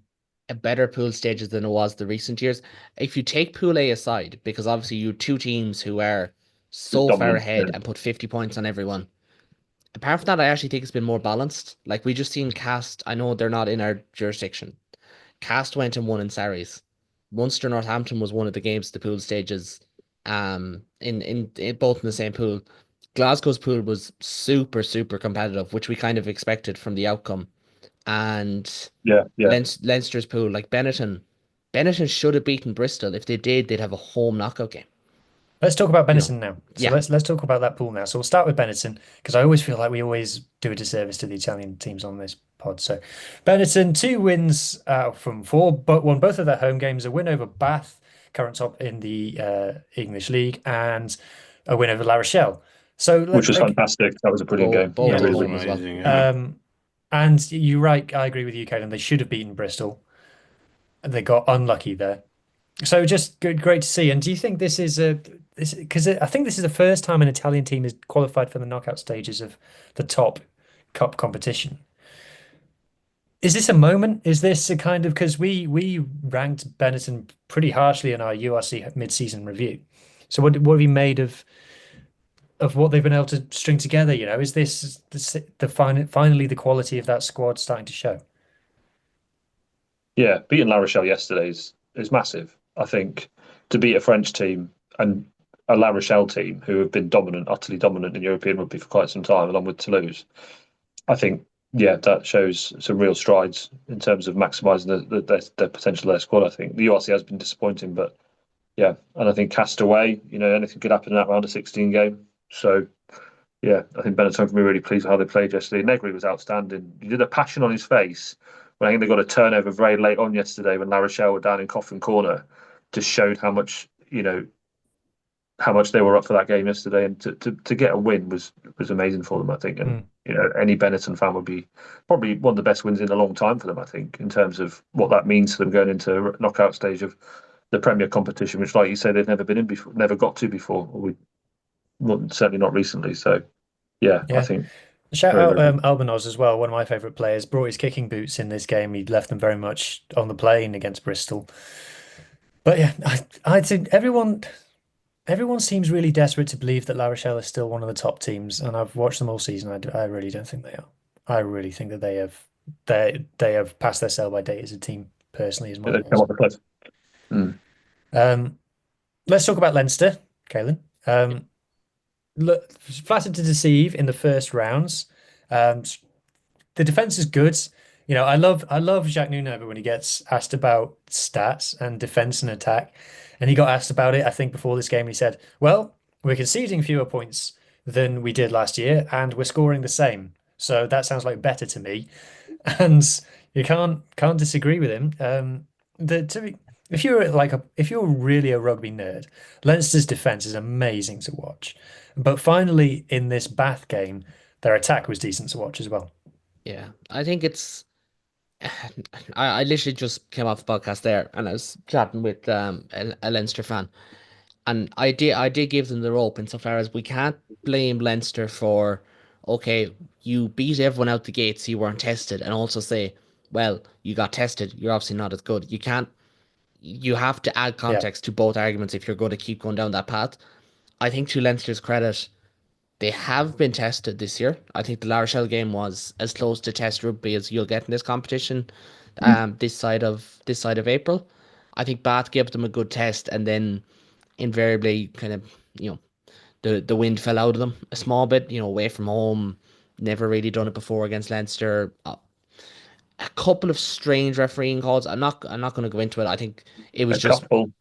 a better pool stages than it was the recent years. If you take Pool A aside, because obviously you have two teams who are so far Dominant, ahead yeah. and put 50 points on everyone. Apart from that, I actually think it's been more balanced. Like we just seen Cast, I know they're not in our jurisdiction. Cast went and won in Saris. Munster Northampton was one of the games, the pool stages, in both in the same pool. Glasgow's pool was super, super competitive, which we kind of expected from the outcome. And Yeah. Leinster's pool, like Benetton should have beaten Bristol. If they did, they'd have a home knockout game. Let's talk about You know, Benetton now. So yeah. let's talk about that pool now. So we'll start with Benetton because I always feel like we always do a disservice to the Italian teams on this pod. So Benetton, 2 wins from 4, but won both of their home games, a win over Bath, current top in the English League, and a win over La Rochelle. So Which was fantastic. That was a brilliant game. Both Yeah. at It was home as well. amazing. Yeah. And you're right, I agree with you, Caelan. They should have beaten Bristol. They got unlucky there. So just good, great to see. And do you think this is because I think this is the first time an Italian team has qualified for the knockout stages of the top cup competition? Is this a moment? Is this a kind of because we ranked Benetton pretty harshly in our URC mid-season review. So what have you made of what they've been able to string together? You know, is this finally the quality of that squad starting to show? Yeah, beating La Rochelle yesterday is massive. I think to beat a French team and a La Rochelle team who have been utterly dominant in European rugby for quite some time, along with Toulouse, I think, yeah, that shows some real strides in terms of maximising the potential of their squad. I think the URC has been disappointing, but yeah, and I think Castaway, anything could happen in that round of 16 game. So yeah, I think Benetton can be really pleased with how they played yesterday. Negri was outstanding. He did a passion on his face when I think they got a turnover very late on yesterday when La Rochelle were down in Coffin Corner. Just showed how much how much they were up for that game yesterday, and to get a win was amazing for them. I think, and any Benetton fan would be probably one of the best wins in a long time for them. I think in terms of what that means to them going into a knockout stage of the Premier competition, which, like you say, they've never been in before, never got to before, or certainly not recently. So yeah. I think. Shout very, out very good. Albanos as well, one of my favourite players. Brought his kicking boots in this game. He left them very much on the plane against Bristol. But yeah, I think everyone seems really desperate to believe that La Rochelle is still one of the top teams, and I've watched them all season. I really don't think they are. I really think that they have passed their sell by date as a team. Personally, is my They come off the cliff. Let's talk about Leinster, Caelan. Look, flattered to deceive in the first rounds. The defense is good. I love Jacques Nunez when he gets asked about stats and defense and attack, and he got asked about it. I think before this game, he said, "Well, we're conceding fewer points than we did last year, and we're scoring the same. So that sounds like better to me." And You can't disagree with him. If if you're really a rugby nerd, Leinster's defense is amazing to watch. But finally, in this Bath game, their attack was decent to watch as well. Yeah, I think it's. I literally just came off the podcast there, and I was chatting with a Leinster fan, and I did give them the rope insofar as we can't blame Leinster for, okay, you beat everyone out the gates, you weren't tested, and also say, well, you got tested, you're obviously not as good. You can't. You have to add Yeah, context to both arguments if you're going to keep going down that path. I think to Leinster's credit, they have been tested this year. I think the La Rochelle game was as close to test rugby as you'll get in this competition, this side of April. I think Bath gave them a good test, and then invariably kind of the wind fell out of them a small bit. Away from home, never really done it before against Leinster. A couple of strange refereeing calls. I'm not going to go into it. I think it was A just couple.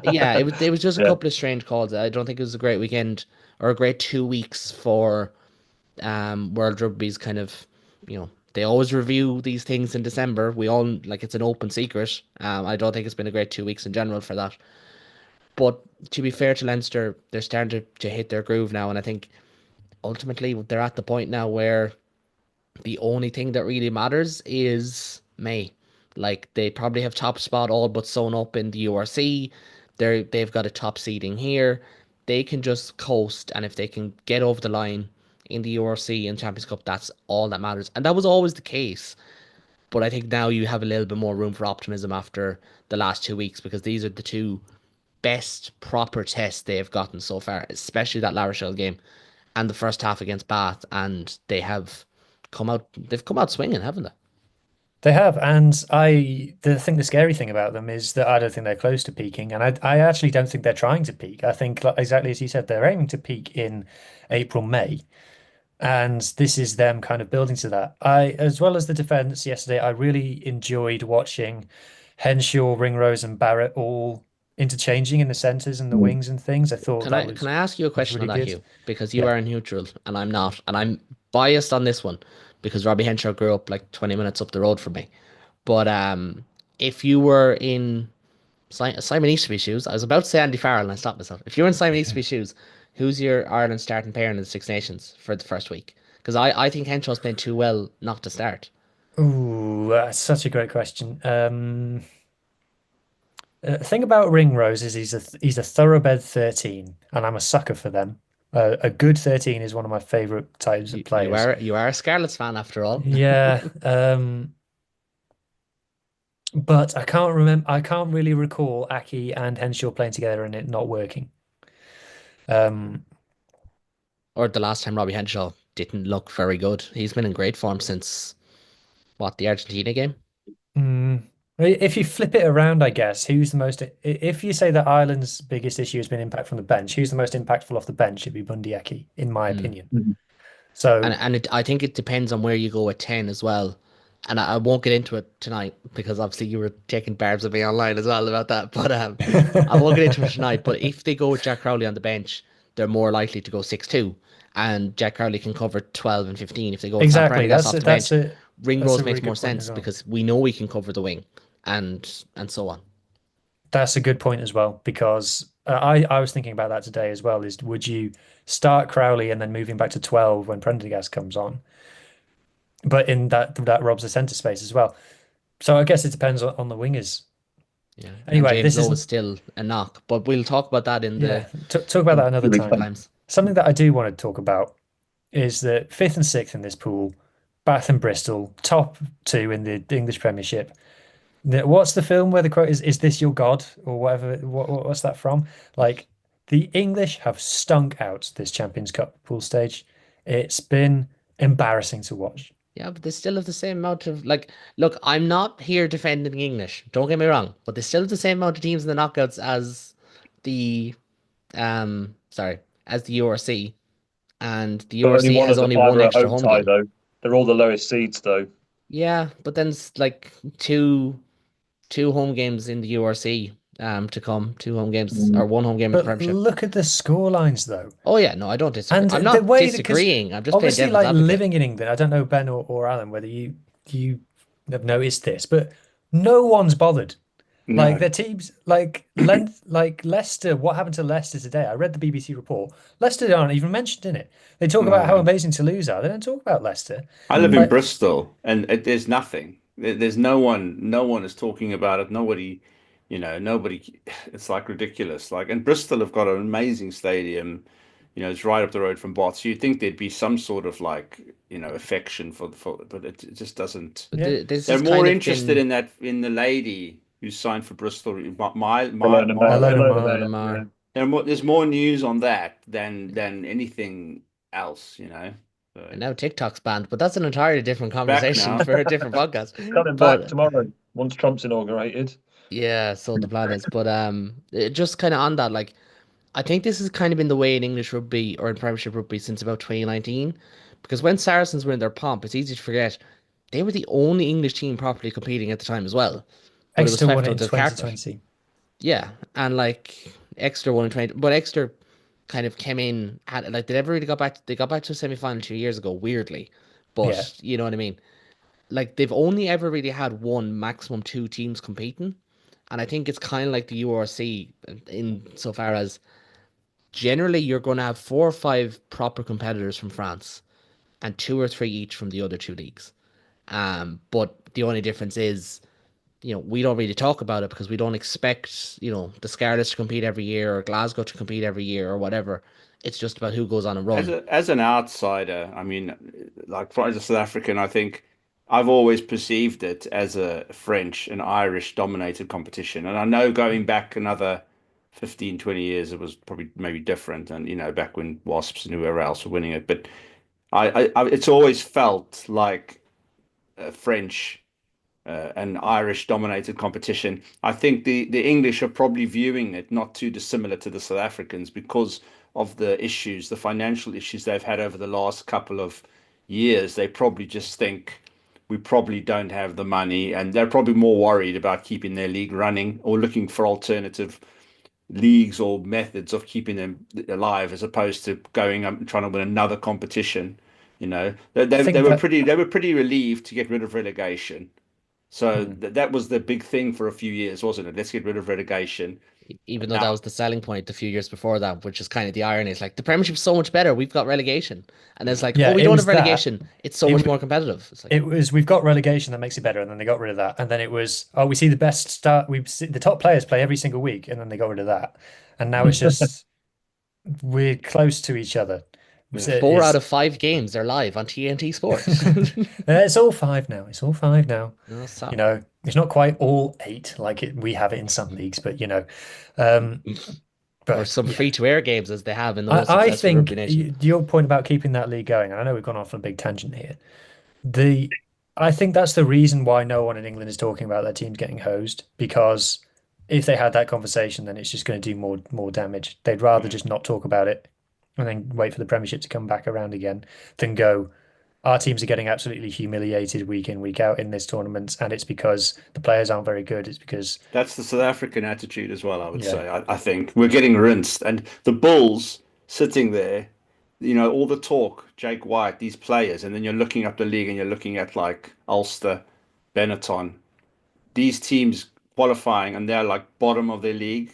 yeah, it was just a Yeah. couple of strange calls. I don't think it was a great weekend or a great 2 weeks for World Rugby's kind of, they always review these things in December. We all like it's an open secret. I don't think it's been a great 2 weeks in general for that. But to be fair to Leinster, they're starting to hit their groove now, and I think ultimately they're at the point now where the only thing that really matters is May. Like they probably have top spot all but sewn up in the URC. They've got a top seeding here. They can just coast, and if they can get over the line in the URC and Champions Cup, that's all that matters. And that was always the case. But I think now you have a little bit more room for optimism after the last 2 weeks because these are the two best proper tests they have gotten so far, especially that La Rochelle game and the first half against Bath, and they've come out swinging, haven't they? they have, and I think the scary thing about them is that I don't think they're close to peaking, and I actually don't think they're trying to peak. I think like, exactly as you said, they're aiming to peak in April, May. And this is them kind of building to that. As well as the defense yesterday, I really enjoyed watching Henshaw, Ringrose, and Barrett all interchanging in the centers and the wings and things. I thought Can I can I ask you a that was question on really that, good. Hugh? Because you Yeah. are neutral and I'm not, and I'm biased on this one because Robbie Henshaw grew up like 20 minutes up the road from me. But if you were in Simon Easterby's shoes, I was about to say Andy Farrell and I stopped myself. If you were in Simon Easterby's shoes, who's your Ireland starting pair in the Six Nations for the first week? Because I think Henshaw's playing too well not to start. Ooh, that's such a great question. The thing about Ringrose is he's a thoroughbred 13, and I'm a sucker for them. A good 13 is one of my favorite types of You players. are you are a Scarlets fan after all. Yeah, but I can't remember. I can't really recall Aki and Henshaw playing together and it not working. Um, Or the last time Robbie Henshaw didn't look very good. He's been in great form since what, the Argentina game? mm, if you flip it around, I guess, who's the most? If you say that Ireland's biggest issue has been impact from the bench, who's the most impactful off the bench? It'd be Bundy Aki, in my Hmm. opinion. Mhm. So, I think it depends on where you go at 10 as well. And I won't get into it tonight because obviously you were taking barbs of me online as well about that. But I won't get into it tonight. But if they go with Jack Crowley on the bench, they're more likely to go 6-2. And Jack Crowley can cover 12 and 15 if they go with Sam exactly, Prendergast off the bench. that's Ringrose a really makes more good point as sense well. because we know we can cover the wing and so on. That's a good point as well because I was thinking about that today as well. Is would you start Crowley and then moving back to 12 when Prendergast comes on? But in that robs the center space as well. So I guess it depends on the wingers. Yeah. And Anyway, James this Lowe is isn't. still a knock, but we'll talk about that in Yeah, the talk about that another Really time. fun. times. Something that I do want to talk about is that fifth and sixth in this pool, Bath and Bristol, top two in the English Premiership. What's the film where the quote is this your God?" or whatever? What's that from? Like the English have stunk out this Champions Cup pool stage. It's been embarrassing to watch. Yeah, but they still have the same amount of like. Look, I'm not here defending English. Don't get me wrong, but they still have the same amount of teams in the knockouts as the sorry, as the URC, and the But only URC one has of the only five one are at extra home home tie, game. though. They're all the lowest seeds, though. Yeah, but then it's like two home games in the URC to come, two home games or one home game in the But Premiership. look at the score lines though. Oh yeah, no, I don't disagree. And I'm the not way that, because disagreeing. I'm just playing obviously, devil's like advocate. living in England, I don't know Ben or Alan whether you have noticed this, but no one's bothered. Like No. their teams, like Leicester. What happened to Leicester today? I read the BBC report. Leicester aren't even mentioned in it. They talk about how No. amazing Toulouse are. They don't talk about Leicester. I live in Like, Bristol, and there's nothing. There's no one. No one is talking about it. Nobody, nobody. It's like ridiculous. Like, and Bristol have got an amazing stadium. It's right up the road from Bath. So you'd think there'd be some sort of like, affection but it just doesn't. But yeah, this They're has more kind of interested been in the lady who signed for Bristol, Malone Malone Malone Malone yeah. Mar. There's more news on that than anything else. And So now TikTok's banned, but that's an entirely different back conversation now. for a different podcast. Coming back But tomorrow once Trump's inaugurated. yeah, so the plan is. But just kind of on that, like I think this has kind of been the way in English rugby or in Premiership rugby since about 2019, because when Saracens were in their pomp, it's easy to forget they were the only English team properly competing at the time as well. But it was Exeter won swept it in under the carpet. 2020. Yeah, and like Exeter won in 20, but Exeter kind of came in had like they never really got back. They got back to a semi final 2 years ago, weirdly, Yeah, but you know what I mean. Like they've only ever really had one, maximum two teams competing, and I think it's kind of like the URC in so far as generally you're going to have four or five proper competitors from France and two or three each from the other two leagues. But the only difference is we don't really talk about it because we don't expect, the Scarlets to compete every year or Glasgow to compete every year or whatever. It's just about who goes on a run. As an outsider, I mean, like as a South African, I think I've always perceived it as a French and Irish dominated competition. And I know going back another 15, 20 years, it was probably maybe different. And, back when Wasps and whoever else were winning it. But it's always felt like a French an Irish dominated competition. I think the English are probably viewing it not too dissimilar to the South Africans because of the issues, the financial issues they've had over the last couple of years. They probably just think we probably don't have the money, and they're probably more worried about keeping their league running or looking for alternative leagues or methods of keeping them alive as opposed to going up and trying to win another competition. They, I they, they think were that pretty relieved to get rid of relegation. So mm, that was the big thing for a few years, wasn't it? Let's get rid of relegation. Even though that Now, was the selling point a few years before that, which is kind of the irony. It's like the Premiership's so much better. We've got relegation, and it's like, oh, yeah, we it don't have was that. relegation. It's so It much was more competitive. It's like, it was we've got relegation that makes it better, and then they got rid of that, and then it was we see the best start. We see the top players play every single week, and then they got rid of that, and now it's just we're close to each other. yeah. four out of five games are live on TNT Sport. It's all five now. It's all five now. No, You stop. know, it's not quite all eight like we have it in some leagues, but um, Or but some yeah, free-to-air games as they have in the most I successful rugby think nation. your point about keeping that league going, and I know we've gone off on a big tangent here. The I think that's the reason why no one in England is talking about their teams getting hosed because if they had that conversation, then it's just going to do more damage. They'd rather Mm. just not talk about it and then wait for the Premiership to come back around again than go, our teams are getting absolutely humiliated week in, week out in this tournament, and it's because the players aren't very good. It's because, That's the South African attitude as well, I would yeah, say. I think we're getting rinsed. And the Bulls sitting there, all the talk, Jake White, these players, and then you're looking up the league and you're looking at like Ulster, Benetton, these teams qualifying and they're like bottom of their league.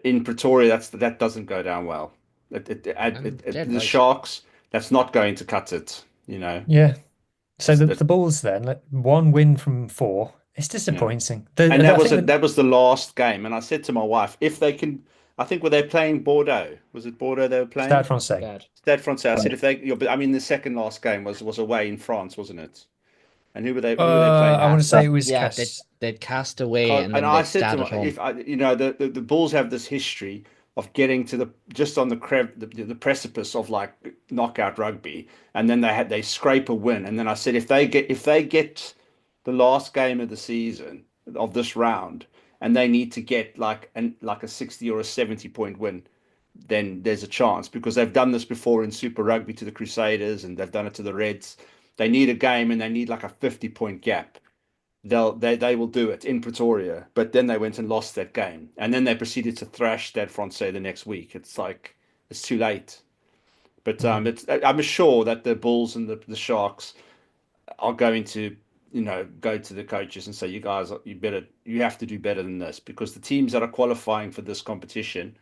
In Pretoria, that doesn't go down well. And dead The right. Sharks, that's not going to cut it. yeah. So It's the Bulls then, like, one win from four. It's yeah. disappointing. And I think that was the last game. And I said to my wife, if they can, I think were they playing Bordeaux? Was it Bordeaux they were Stade playing? Francais. Bad. Stade Francais. I said Right. if they, but I mean the second last game was away in France, wasn't it? And who were they playing I want to at? say it was Yeah, Cass. they'd cast away and And then I they'd said to stand him, at home. if I, the Bulls have this history of getting to just on the precipice of like knockout rugby, and then they scrape a win, and then I said if they get the last game of the season of this round, and they need to get like a 60 or a 70 point win, then there's a chance because they've done this before in Super Rugby to the Crusaders, and they've done it to the Reds. They need a game, and they need like a 50 point gap. They will do it in Pretoria, but then they went and lost that game, and then they proceeded to thrash Stade Francais the next week. It's like it's too late. But Mm. I'm sure that the Bulls and the Sharks are going to, go to the coaches and say, you guys, you have to do better than this, because the teams that are qualifying for this competition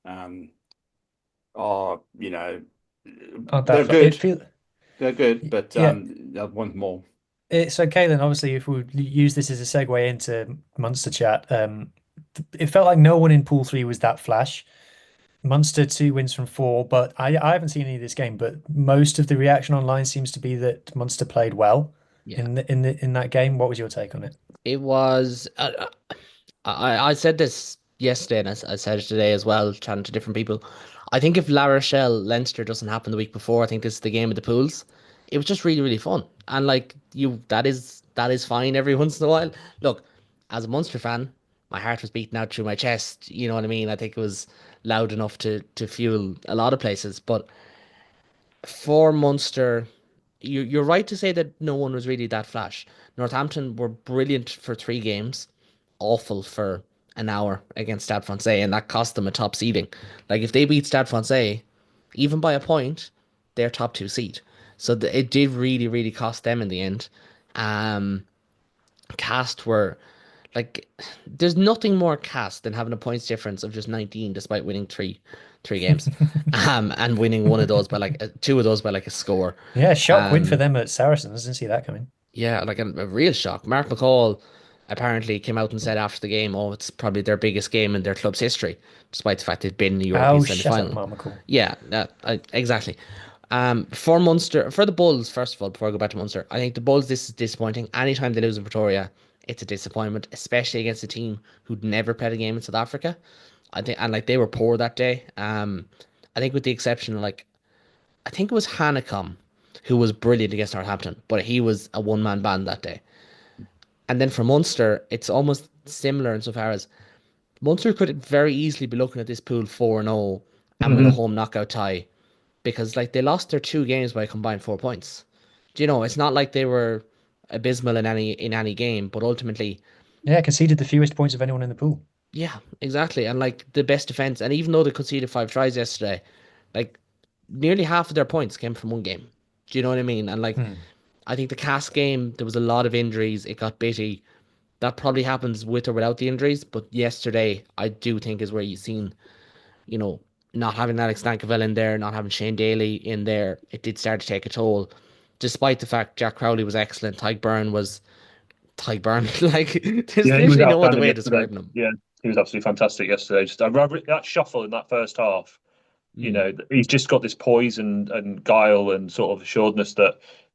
are, they're good. They're good, but they'll want more. So, Kaylin, obviously, if we use this as a segue into Munster chat, it felt like no one in Pool 3 was that flash. Munster 2 wins from 4, but I haven't seen any of this game, but most of the reaction online seems to be that Munster played well in that game. What was your take on it? It was I said this yesterday and I said it today as well, chatting to different people. I think if La Rochelle Leinster doesn't happen the week before, I think this is the game of the pools. It was just really, really fun. And that is fine every once in a while. Look, as a Munster fan, my heart was beating out through my chest. You know what I mean? I think it was loud enough to fuel a lot of places. But for Munster, you're right to say that no one was really that flash. Northampton were brilliant for 3 games, awful for an hour against Stade Francais, and that cost them a top seeding. Like, if they beat Stade Francais, even by a point, they're top 2 seed. So it did really, really cost them in the end. Cast were like, there's nothing more cast than having a points difference of just 19 despite winning three games, and winning one of those by two of those by a score. Yeah, shock win for them at Saracens. Didn't see that coming. Yeah, like a real shock. Mark McCall apparently came out and said after the game, "Oh, it's probably their biggest game in their club's history," despite the fact they'd been in the European semi-final. Mark McCall. Yeah, exactly. For Munster, for the Bulls, first of all, before I go back to Munster, I think the Bulls, this is disappointing. Anytime they lose in Pretoria, it's a disappointment, especially against a team who'd never played a game in South Africa. I think, and they were poor that day. I think with the exception of I think it was Hanekom, who was brilliant against Northampton, but he was a one-man band that day. And then for Munster, it's almost similar insofar as Munster could very easily be looking at this pool 4-0 and with a home knockout tie, because they lost their 2 games by a combined 4 points. Do you know, it's not like they were abysmal in any game, but ultimately, conceded the fewest points of anyone in the pool. Yeah, exactly. And the best defense, and even though they conceded 5 tries yesterday, nearly half of their points came from one game. Do you know what I mean? And I think the Cast game, there was a lot of injuries. It got bitty. That probably happens with or without the injuries. But yesterday, I do think is where you've seen, not having Alex Stankovic in there, not having Shane Daly in there, it did start to take a toll. Despite the fact Jack Crowley was excellent, Tyke Byrne. There's literally no other way of describing him. Yeah, he was absolutely fantastic yesterday. Just that shuffle in that first half. He's just got this poise and guile and sort of assuredness that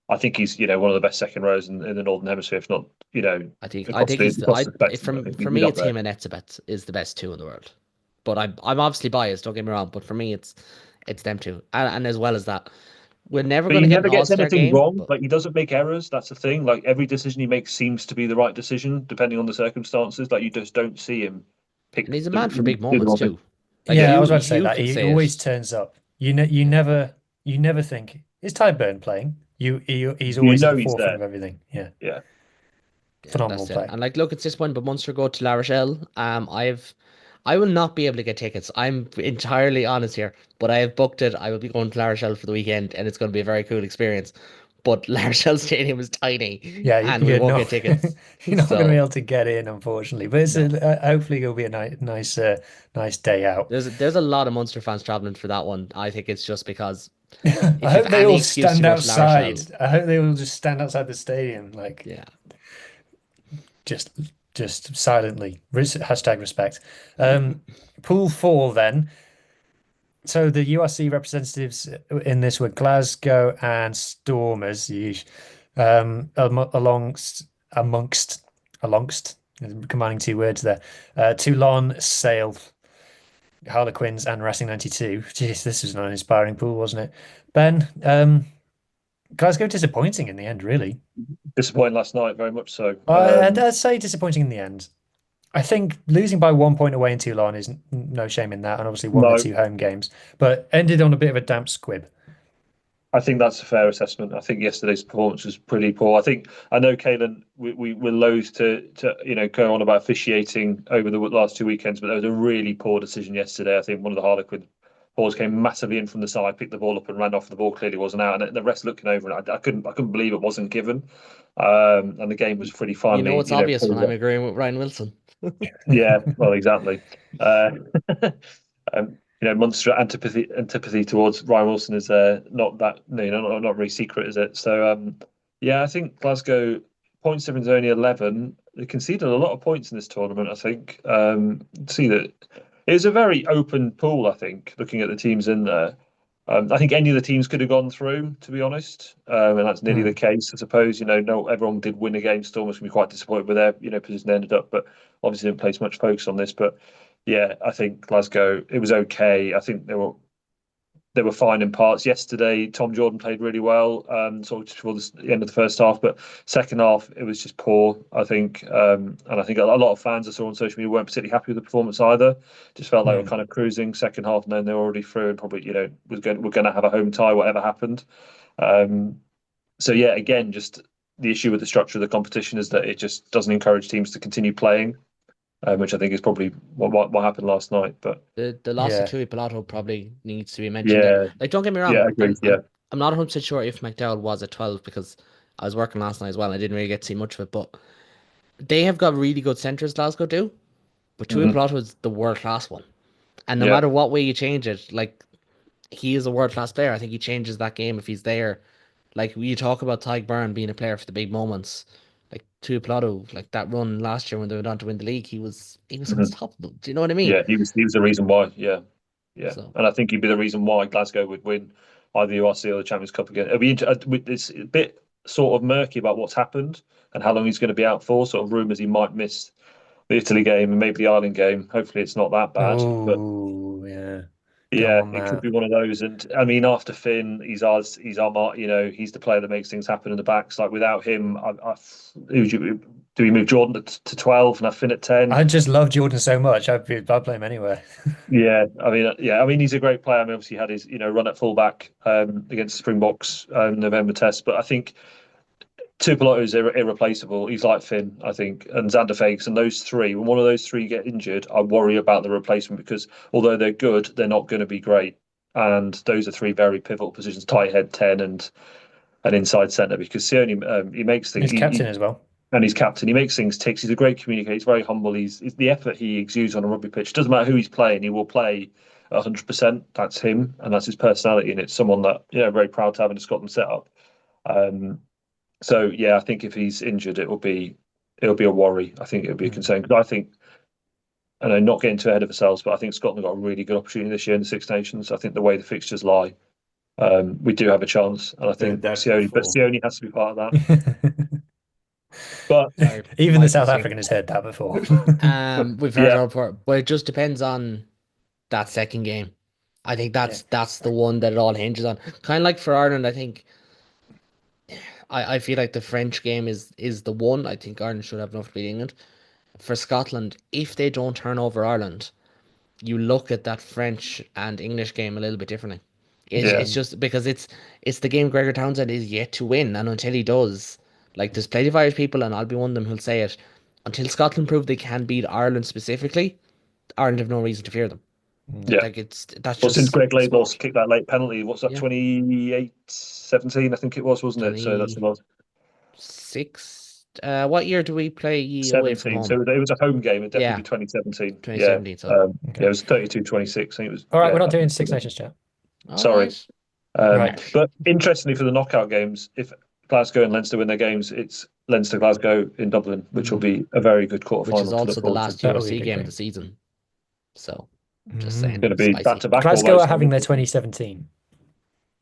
I think he's one of the best second rows in the Northern Hemisphere, if not I think for me it's him and Etzebeth is the best 2 in the world. But I'm obviously biased. Don't get me wrong. But for me it's them 2, and as well as that, we're never going to get an All-Star game. Wrong. He doesn't make errors. That's the thing. Every decision he makes seems to be the right decision depending on the circumstances. You just don't see him pick. And he's a man for big moments too. I was about to say that he always turns up. You never think, is Ty Byrne playing? He's always at the forefront of everything. Yeah. Phenomenal play. And look, it's disappointing, but Munster go to La Rochelle. I will not be able to get tickets. I'm entirely honest here, but I have booked it. I will be going to La Rochelle for the weekend, and it's going to be a very cool experience. But La Rochelle Stadium is tiny, and we won't get tickets. You're not going to be able to get in, unfortunately. But it's hopefully it'll be a nice day out. There's a lot of Munster fans travelling for that one. I think it's just because I hope they all stand outside. I hope they all just stand outside the stadium, just silently. #respect. Pool 4 then. So the URC representatives in this were Glasgow and Stormers, amongst, combining 2 words there. Toulon, Sale, Harlequins, and Racing 92. Jeez, this was an uninspiring pool, wasn't it? Ben, Glasgow disappointing in the end, really. Disappointing last night, very much so. I'd say disappointing in the end. I think losing by 1 point away in Toulon is no shame in that, and obviously won the 2 home games, but ended on a bit of a damp squib. I think that's a fair assessment. I think yesterday's performance was pretty poor. I know, Kaylin, we were loath to go on about officiating over the last 2 weekends, but there was a really poor decision yesterday. I think one of the Harlequin Hawes came massively in from the side, picked the ball up and ran off. The ball clearly wasn't out, and the rest looking over, and I couldn't believe it wasn't given. And the game was pretty You know, finally, it's obvious when pulled I'm up. agreeing with Ryan Wilson. Yeah, well, exactly. Monster antipathy towards Ryan Wilson is not that, not really secret, is it? So, yeah, I think Glasgow points difference is only 11. They conceded a lot of points in this tournament. I think. See that it was a very open pool. I think looking at the teams in there. I think any of the teams could have gone through, to be honest, and that's nearly the case, I suppose. No, everyone did win a game. Stormers can be quite disappointed with their, position they ended up, but obviously didn't place much focus on this. But yeah, I think Glasgow, it was okay. I think they were fine in parts. Yesterday, Tom Jordan played really well, sort of just before the end of the first half, but second half it was just poor, I think. And I think a lot of fans I saw on social media weren't particularly happy with the performance either. Just felt like we were kind of cruising second half, and then they were already through, and probably we're going to have a home tie, whatever happened. So yeah, again, just the issue with the structure of the competition is that it just doesn't encourage teams to continue playing. Which I think is probably what happened last night. But the loss of Tui Pilato probably needs to be mentioned yeah, there. Like, don't get me wrong, yeah, agreed. I'm not 100% sure if McDowell was at 12 because I was working last night as well and I didn't really get to see much of it. But they have got really good centres, Glasgow do. But Tui Pilato is the world class one. And no matter what way you change it, like, he is a world class player. I think he changes that game if he's there. Like, you talk about Tyke Byrne being a player for the big moments. Like Tui Pilato, like that run last year when they went on to win the league, he was unstoppable. Do you know what I mean? Yeah, he was the reason why. Yeah. So, And I think he'd be the reason why Glasgow would win either the URC or the Champions Cup again. It's a bit sort of murky about what's happened and how long he's going to be out for. Sort of rumours he might miss the Italy game and maybe the Ireland game. Hopefully, it's not that bad. But Oh, yeah. yeah, it could be one of those. And I mean, after Finn, he's our he's the player that makes things happen in the backs. Like without him, do we move Jordan to 12 and have Finn at 10? I just love Jordan so much. I'd play him anywhere. Yeah, I mean, he's a great player. I mean, obviously, he had his run at fullback against the Springboks November test, but I think Tupelo is irreplaceable. He's like Finn, I think, and Xander Fakes, and those three. When one of those three get injured, I worry about the replacement because although they're good, they're not going to be great. And those are three very pivotal positions: tight head 10 and an inside centre. Because Sione, he makes things. He's captain as well. And he's captain. He makes things tick. He's a great communicator. He's very humble. He's the effort he exudes on a rugby pitch. Doesn't matter who he's playing. He will play 100%. That's him, and that's his personality. And it's someone that very proud to have in the Scotland setup. So yeah, I think if he's injured, it'll be a worry. I think it'll be a concern because I think, and I'm not getting too ahead of ourselves, but I think Scotland got a really good opportunity this year in the Six Nations. I think the way the fixtures lie, we do have a chance, and I think Sione has to be part of that. But even the South African has heard that before. We've heard our report, but it just depends on that second game. I think that's the one that it all hinges on. Kind of like for Ireland, I think. I feel like the French game is the one. I think Ireland should have enough to beat England. For Scotland, if they don't turn over Ireland, you look at that French and English game a little bit differently. It's just because it's the game Gregor Townsend is yet to win, and until he does, like there's plenty of Irish people, and I'll be one of them who'll say it. Until Scotland prove they can beat Ireland specifically, Ireland have no reason to fear them. Yeah, like since Greg Laidlaw's kicked that late penalty, what's that? 28-17, I think it wasn't it? So that's a lot. 6. What year do we play away from home? So it was a home game. It definitely be 2017. 2017. So it was 32-26. I think it was. All right, we're not doing Six Nations chat. Sorry. Right. But interestingly, for the knockout games, if Glasgow and Leinster win their games, it's Leinster Glasgow in Dublin, which will be a very good quarter final. Which is also the last URC game of the season. So. Just saying. It's going to be back to back. Glasgow are having their 2017.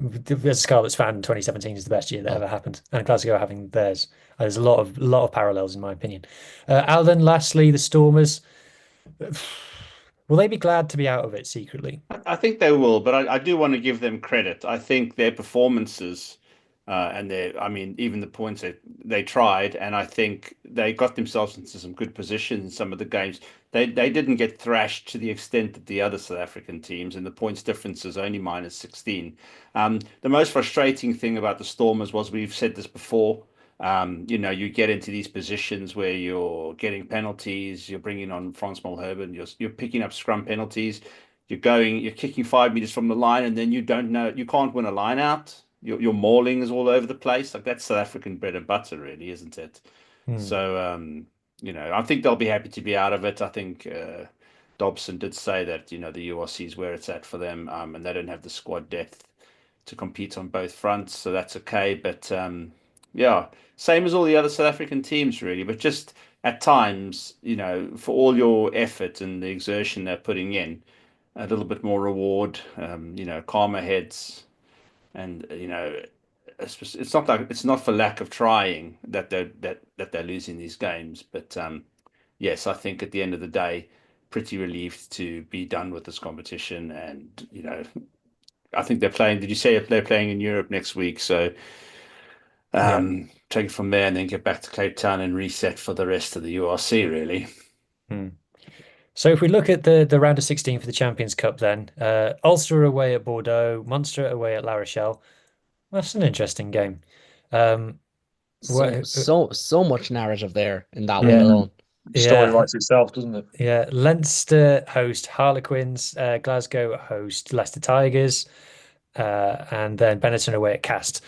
As a Scarlets fan, 2017 is the best year that ever happened, and Glasgow are having theirs. There's a lot of parallels in my opinion. Alan, lastly, the Stormers. Will they be glad to be out of it secretly? I think they will, but I do want to give them credit. I think their performances and even the points that they tried, and I think they got themselves into some good positions in some of the games. They didn't get thrashed to the extent that the other South African teams, and the points difference is only -16. The most frustrating thing about the Stormers was, we've said this before, you get into these positions where you're getting penalties, you're bringing on Frans Malherbe, you're picking up scrum penalties. you're kicking 5 meters from the line, and then you don't know, you can't win a line out. Your mauling is all over the place. Like that's South African bread and butter, really, isn't it? So, I think they'll be happy to be out of it. I think Dobson did say that, the URC is where it's at for them, and they don't have the squad depth to compete on both fronts, so that's okay. But yeah, same as all the other South African teams, really. But just at times, for all your effort and the exertion they're putting in, a little bit more reward, calmer heads, and it's not for lack of trying that they're losing these games. But yes, I think at the end of the day, pretty relieved to be done with this competition. And I think they're playing. Did you say they're playing in Europe next week? So take it from there and then get back to Cape Town and reset for the rest of the URC, really. So if we look at the round of 16 for the Champions Cup, then Ulster away at Bordeaux, Munster away at La Rochelle. That's an interesting game. So much narrative there in that one alone. Story writes itself, doesn't it? Yeah, Leinster host Harlequins, Glasgow host Leicester Tigers, and then Benetton away at Cast.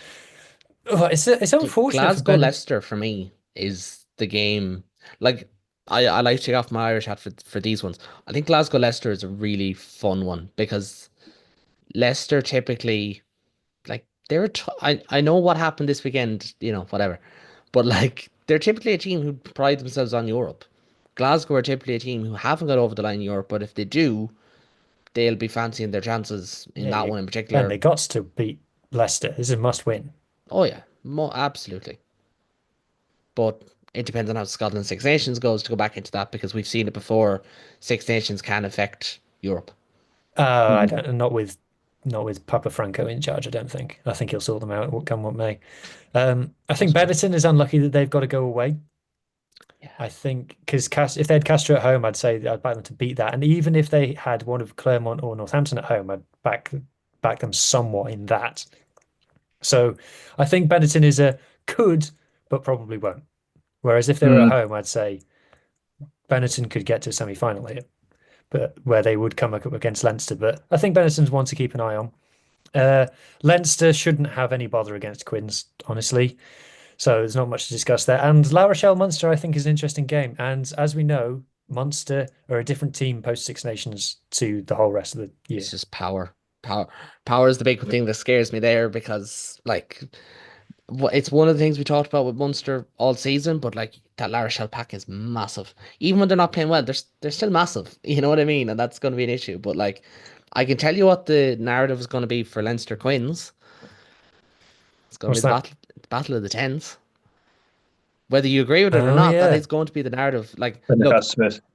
Oh, it's unfortunate. Glasgow Leicester for me is the game. Like I like to take off my Irish hat for these ones. I think Glasgow Leicester is a really fun one because Leicester typically, like I know what happened this weekend, whatever, but like they're typically a team who pride themselves on Europe. Glasgow are typically a team who haven't got over the line in Europe, but if they do, they'll be fancying their chances in that one in particular. And they got to beat Leicester. This is a must win. Oh yeah, absolutely. But it depends on how Scotland Six Nations goes, to go back into that, because we've seen it before. Six Nations can affect Europe. I don't. Not with Papa Franco in charge. I don't think. I think he'll sort them out. Come what may. I think Benetton is unlucky that they've got to go away. Yeah. I think because if they had Castres at home, I'd say I'd back them to beat that. And even if they had one of Claremont or Northampton at home, I'd back them somewhat in that. So I think Benetton is a could, but probably won't. Whereas if they were at home, I'd say Benetton could get to a semi-final here, but where they would come up against Leinster. But I think Benetton's one to keep an eye on. Leinster shouldn't have any bother against Quins, honestly. So there's not much to discuss there. And La Rochelle Munster, I think, is an interesting game. And as we know, Munster are a different team post Six Nations to the whole rest of the year. It's just power. Power is the big thing that scares me there, because like it's one of the things we talked about with Munster all season, but like that La Rochelle pack is massive. Even when they're not playing well, they're still massive. You know what I mean? And that's going to be an issue. But like, I can tell you what the narrative is going to be for Leinster Quins. It's going to be the battle of the tens. Whether you agree with it or not, that is going to be the narrative. Like, look,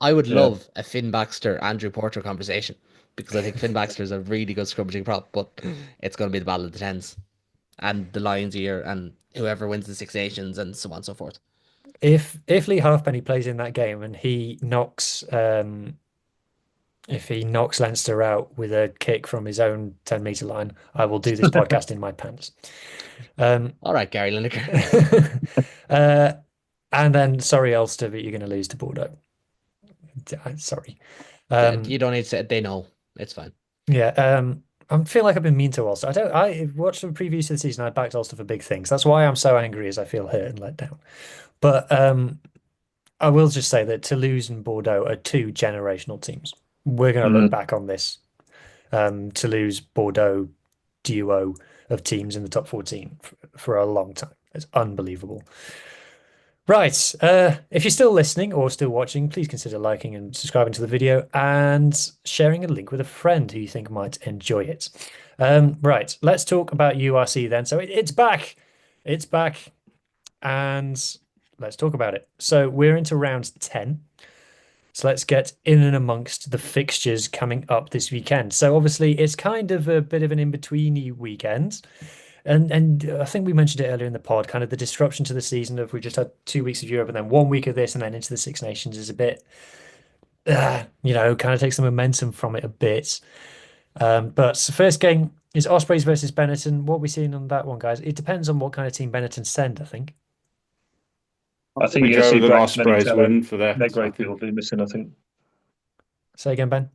I would love a Finn Baxter, Andrew Porter conversation, because I think Finn Baxter is a really good scrummaging prop, but it's going to be the battle of the tens and the Lions ear and whoever wins the Six Nations and so on and so forth. If Lee Halfpenny plays in that game and he knocks Leinster out with a kick from his own 10-meter line, I will do this podcast in my pants. All right, Gary Lineker. And then, sorry, Ulster, but you're going to lose to Bordeaux. Sorry. You don't need to say it. They know. It's fine. Yeah. I feel like I've been mean to Ulster. I watched the previews of the season. I backed Ulster for big things. That's why I'm so angry, as I feel hurt and let down. But I will just say that Toulouse and Bordeaux are two generational teams. We're going to look back on this Toulouse-Bordeaux duo of teams in the top 14 for a long time. It's unbelievable. Right. If you're still listening or still watching, please consider liking and subscribing to the video and sharing a link with a friend who you think might enjoy it. Right. Let's talk about URC then. So it's back. It's back. And let's talk about it. So we're into round 10. So let's get in and amongst the fixtures coming up this weekend. So obviously it's kind of a bit of an in-betweeny weekend. And I think we mentioned it earlier in the pod, kind of the disruption to the season of we just had 2 weeks of Europe and then 1 week of this and then into the Six Nations is a bit, kind of takes the momentum from it a bit. But the first game is Ospreys versus Benetton. What are we seeing on that one, guys? It depends on what kind of team Benetton send, I think. I think we go with an Ospreys win for that. Negretti will be missing, I think. Say again, Ben?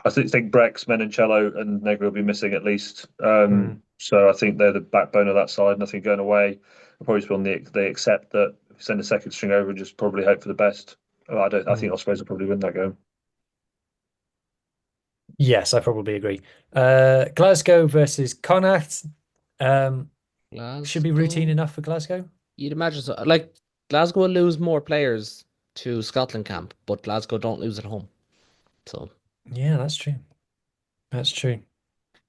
I think Brex, Menoncello, and Negri will be missing at least. Mm. So I think they're the backbone of that side. And I think going away, they'll probably be on they accept that if you send a second string over and just probably hope for the best. I don't. I think Ospreys will probably win that game. Yes, I probably agree. Glasgow versus Connacht. Should be routine Glasgow. enough for Glasgow. You'd imagine so. Like Glasgow will lose more players to Scotland camp, but Glasgow don't lose at home. So Yeah, that's true. That's true.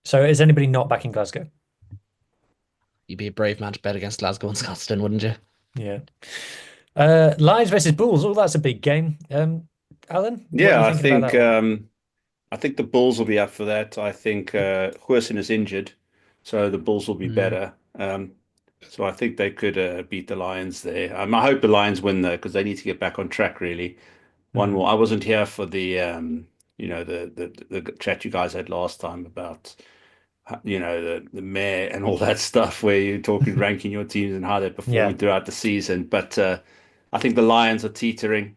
So is anybody not back in Glasgow? you'd be a brave man to bet against Glasgow and Scotland, wouldn't you? Yeah. Lions versus Bulls. Oh, that's a big game. Alan, what are you Yeah, thinking about that one? I think the Bulls will be up for that. I think Huijsen is injured, so the Bulls will be Mm. better. So I think they could beat the Lions there. I hope the Lions win though, because they need to get back on track really. One Mm. more. I wasn't here for the the chat you guys had last time about the mayor and all that stuff where you're talking ranking your teams and how they're Yeah, performing throughout the season. But I think the Lions are teetering.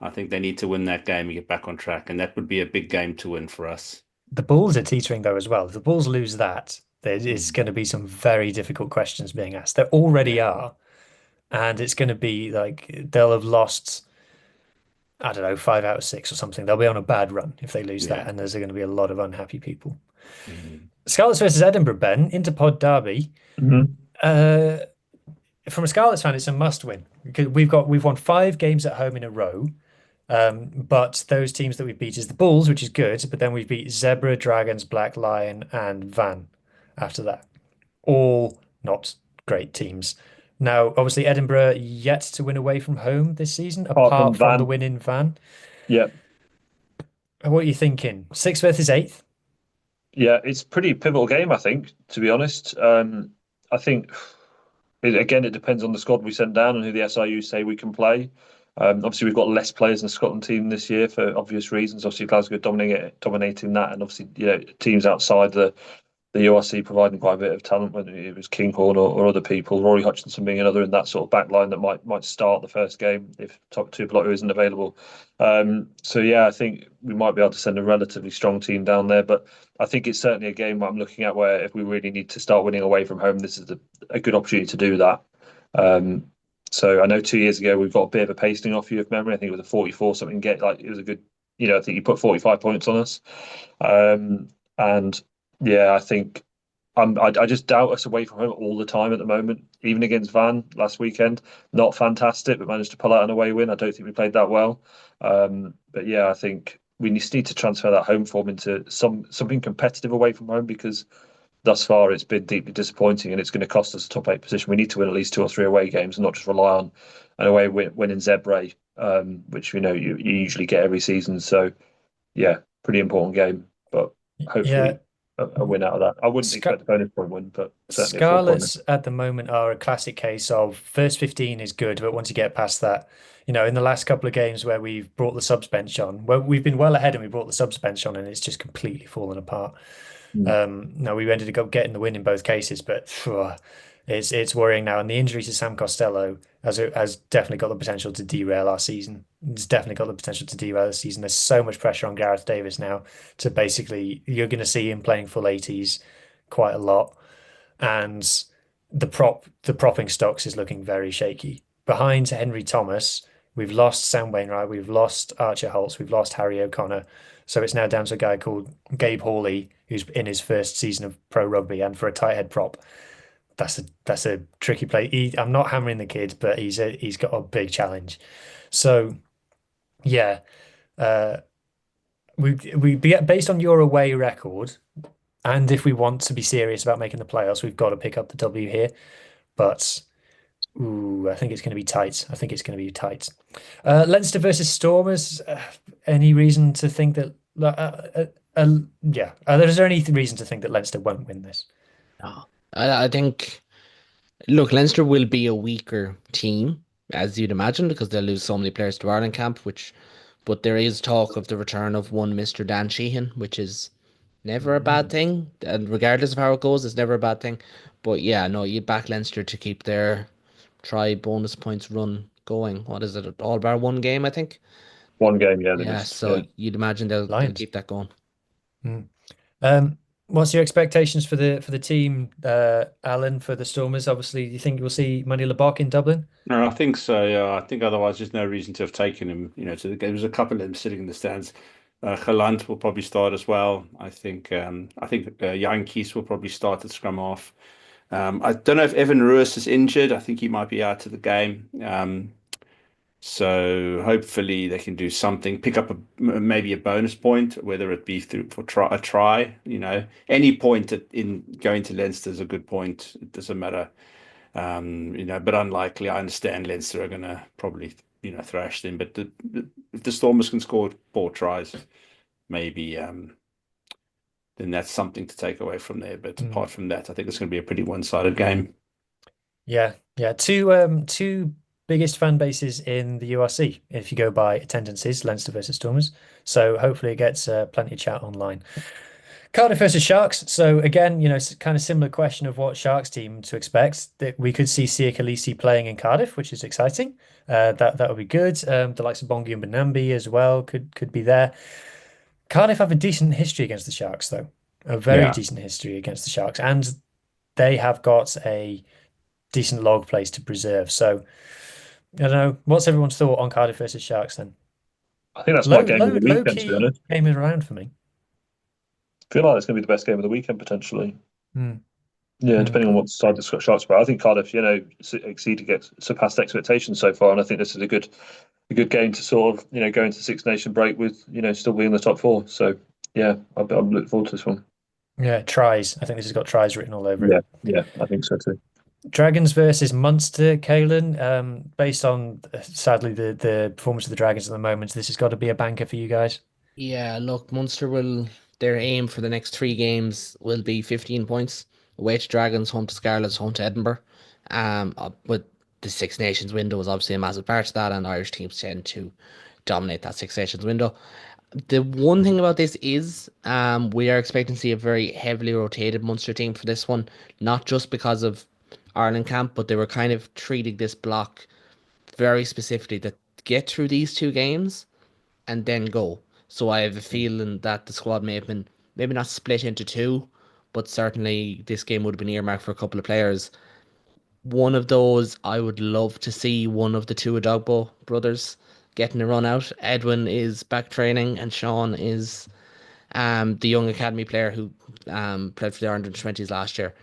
I think they need to win that game and get back on track, and that would be a big game to win for us. the Bulls are teetering though as well. If the Bulls lose that, there is Mm. going to be some very difficult questions being asked. There already Yeah. are, and it's going to be like they'll have lost, I don't know, 5 out of 6 or something. They'll be on a bad run if they lose that, Yeah. and there's going to be a lot of unhappy people. Mhm. Scarlets versus Edinburgh, Ben, Interpod Derby. Mm-hmm. Uh, from a Scarlets fan, it's a must win because we've won 5 games at home in a row. But those teams that we've beat is the Bulls, which is good, but then we've beat Zebra, Dragons, Black Lion, and Van after that. All not great teams. Now, obviously, Edinburgh yet to win away from home this season, Apart apart from from the Van, win in Van. yeah, What are you thinking? Sixth versus eighth? yeah, it's a pretty pivotal game. I think, to be honest, I think again it depends on the squad we send down and who the SIU say we can play. Obviously, we've got less players in the Scotland team this year for obvious reasons. Obviously, Glasgow dominating that, and obviously, teams outside the URC providing quite a bit of talent, whether it was Kinghorn or other people. Rory Hutchinson being another in that sort of back line that might start the first game if top two blotter isn't available. So yeah, I think we might be able to send a relatively strong team down there, but I think it's certainly a game I'm looking at where if we really need to start winning away from home, this is a good opportunity to do that. Um, so I know 2 years ago we've got a bit of a pasting off you of memory. I think it was a 44 something get like it was a good. I think you put 45 points on us. And yeah, I think I just doubt us away from home all the time at the moment. Even against Van last weekend, not fantastic, but managed to pull out an away win. I don't think we played that well. But yeah, I think we just need to transfer that home form into something competitive away from home because thus far it's been deeply disappointing and it's going to cost us a top 8 position. We need to win at least 2 or 3 away games and not just rely on an away win in Zebra, which you usually get every season. So yeah, pretty important game, but Yeah, hopefully a win out of that. I wouldn't Scar expect a bonus point win, but certainly a 4 pointer. Scarlets at the moment are a classic case of first 15 is good, but once you get past that, in the last couple of games where we've brought the subs bench on, well, we've been well ahead and we brought the subs bench on, and it's just completely fallen apart. Mm. No, we ended up getting the win in both cases, but it's worrying now. And the injury to Sam Costello has definitely got the potential to derail our season. It's definitely got the potential to derail the season. There's so much pressure on Gareth Davis now to basically you're going to see him playing full 80s quite a lot, and the propping stocks is looking very shaky. Behind Henry Thomas, we've lost Sam Wainwright, we've lost Archer Holtz, we've lost Harry O'Connor. So it's now down to a guy called Gabe Hawley, who's in his first season of pro rugby, and for a tight head prop, that's a tricky play. I'm not hammering the kid, but he's got a big challenge. So yeah, uh, we based on your away record, and if we want to be serious about making the playoffs, we've got to pick up the W here. But ooh, I think it's going to be tight. I think it's going to be tight. Leinster versus Stormers. Any reason to think that? Yeah. Is there any reason to think that Leinster won't win this? No. I think, look, Leinster will be a weaker team, as you'd imagine, because they'll lose so many players to Ireland camp, but there is talk of the return of one Mr. Dan Sheehan, which is never a bad thing. And regardless of how it goes, it's never a bad thing. But yeah, no, you'd back Leinster to keep their try bonus points run going. What is it? All bar one game, I think. One game, yeah, they Yeah, missed. so Yeah. you'd imagine they'll Lions. keep that going. What's your expectations for the team, Alan, for the Stormers? Obviously, do you think we'll see Manny Labok in Dublin? No, I think so. Yeah, I think otherwise there's no reason to have taken him. To the game. There's a couple of them sitting in the stands. Galant will probably start as well. I think Yankees will probably start at scrum half. I don't know if Evan Ruiz is injured. I think he might be out of the game. So hopefully they can do something, pick up maybe a bonus point, whether it be for a try. Any point in going to Leinster is a good point. It doesn't matter. But unlikely. I understand Leinster are going to probably thrash them, but if the Stormers can score 4 tries, maybe then that's something to take away from there. But apart from that, I think it's going to be a pretty one-sided game. Yeah. Two biggest fan bases in the URC, if you go by attendances, Leinster versus Stormers. So hopefully it gets plenty of chat online. Cardiff versus Sharks. So again, it's kind of similar question of what Sharks team to expect. That we could see Sia Khaleesi playing in Cardiff, which is exciting. That would be good. The likes of Bongi and Benambi as well could be there. Cardiff have a decent history against the Sharks, though. A very decent history against the Sharks, and they have got a decent log place to preserve. So I don't know. What's everyone's thought on Cardiff versus Sharks then? I think that's my game of the weekend, to be honest. Game is around for me. I feel like it's going to be the best game of the weekend potentially. Yeah, depending on what side the Sharks are. I think Cardiff, surpassed expectations so far, and I think this is a good game to sort of go into the Six Nation break with still being in the top 4. So yeah, I'm looking forward to this one. Yeah, tries. I think this has got tries written all over it. Yeah, I think so too. Dragons versus Munster, Caelan. Based on sadly the performance of the Dragons at the moment, this has got to be a banker for you guys. Yeah, look, Munster their aim for the next 3 games will be 15 points. Away to Dragons, home to Scarlets, home to Edinburgh. But the Six Nations window is obviously a massive part of that, and Irish teams tend to dominate that Six Nations window. The one thing about this is we are expecting to see a very heavily rotated Munster team for this one, not just because of Ireland camp, but they were kind of treating this block very specifically that get through these 2 games and then go. So I have a feeling that the squad may have been maybe not split into 2, but certainly this game would have been earmarked for a couple of players. One of those, I would love to see one of the 2 Adogbo brothers getting a run out. Edwin is back training, and Sean is the young academy player who played for the Ireland 20s last year.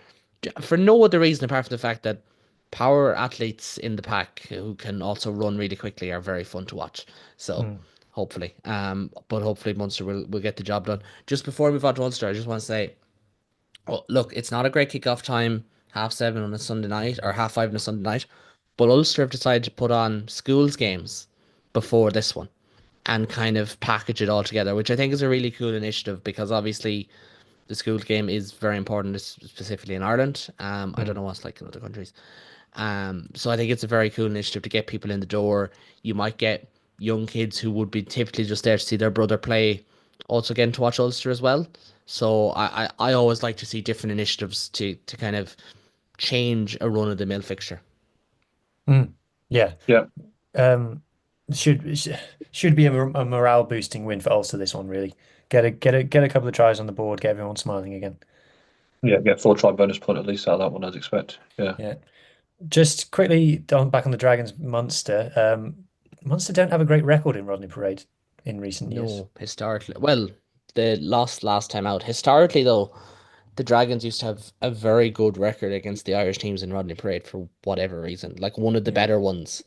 For no other reason apart from the fact that power athletes in the pack who can also run really quickly are very fun to watch. So hopefully, but hopefully Munster will get the job done. Just before we move on to Ulster, I just want to say, look, it's not a great kickoff time, 7:30 on a Sunday night or 5:30 on a Sunday night, but Ulster have decided to put on schools games before this one and kind of package it all together, which I think is a really cool initiative because obviously the school game is very important, specifically in Ireland. I don't know what's like in other countries. So I think it's a very cool initiative to get people in the door. You might get young kids who would be typically just there to see their brother play, also getting to watch Ulster as well. So I always like to see different initiatives to kind of change a run-of-the-mill fixture. Yeah. Should be a morale boosting win for Ulster, this one, really. Get a couple of tries on the board, get everyone smiling again. Yeah, get 4-try bonus point at least out of that one, I'd expect. Yeah. Just quickly back on the Dragons, Munster. Munster don't have a great record in Rodney Parade in recent years. No, historically. Well, they lost last time out. Historically, though, the Dragons used to have a very good record against the Irish teams in Rodney Parade for whatever reason. Like one of the better ones.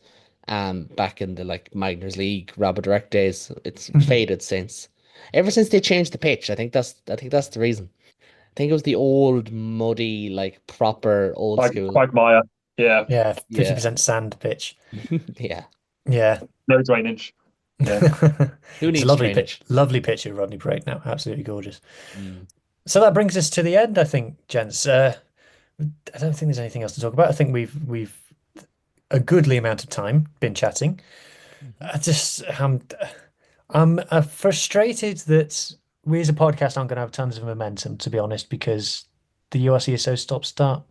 Back in the Magners League, Rabbi Direct days. It's faded since. Ever since they changed the pitch, I think that's the reason. I think it was the old muddy, proper old school Quagmire. Yeah. 50% sand pitch. Yeah. No drainage. Yeah. Who needs it's a lovely drainage? pitch. Lovely pitch at Rodney Parade now. Absolutely gorgeous. So that brings us to the end, I think, gents. I don't think there's anything else to talk about. I think we've a goodly amount of time been chatting. I'm frustrated that we as a podcast aren't going to have tons of momentum, to be honest, because the URC is so stop-start.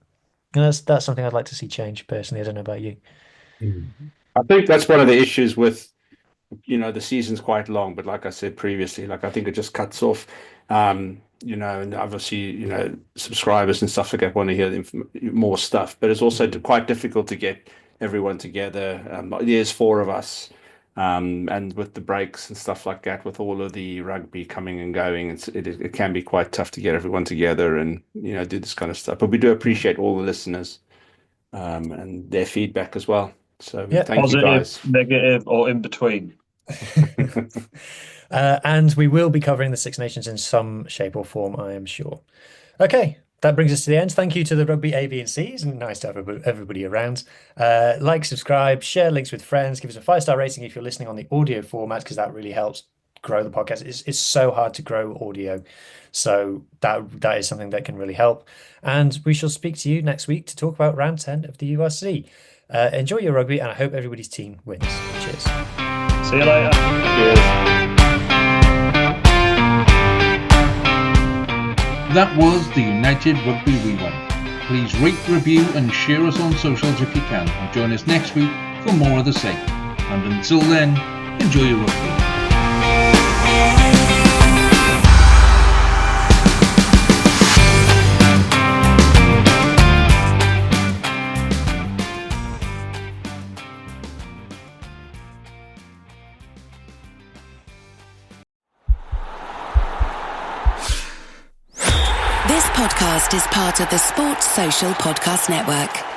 And that's something I'd like to see change personally. I don't know about you. I think that's one of the issues with the season's quite long, but like I said previously, like I think it just cuts off, and obviously, subscribers and stuff like that want to hear more stuff, but it's also quite difficult to get everyone together. There's four of us, and with the breaks and stuff like that, with all of the rugby coming and going, it can be quite tough to get everyone together and, do this kind of stuff. But we do appreciate all the listeners, and their feedback as well. So thank you guys. Positive, negative, or in between. And we will be covering the Six Nations in some shape or form, I am sure. Okay, that brings us to the end. Thank you to the Rugby A, B and Cs, and nice to have everybody around. Like, subscribe, share links with friends, give us a 5-star rating if you're listening on the audio format, because that really helps grow the podcast. It's so hard to grow audio, so that is something that can really help. And we shall speak to you next week to talk about round 10 of the URC. Enjoy your rugby, and I hope everybody's team wins. Cheers. See you later. Cheers. That was the United Rugby Rewind. Please rate, review and share us on socials if you can, and join us next week for more of the same. And until then, enjoy your rugby. This podcast is part of the Sports Social Podcast Network.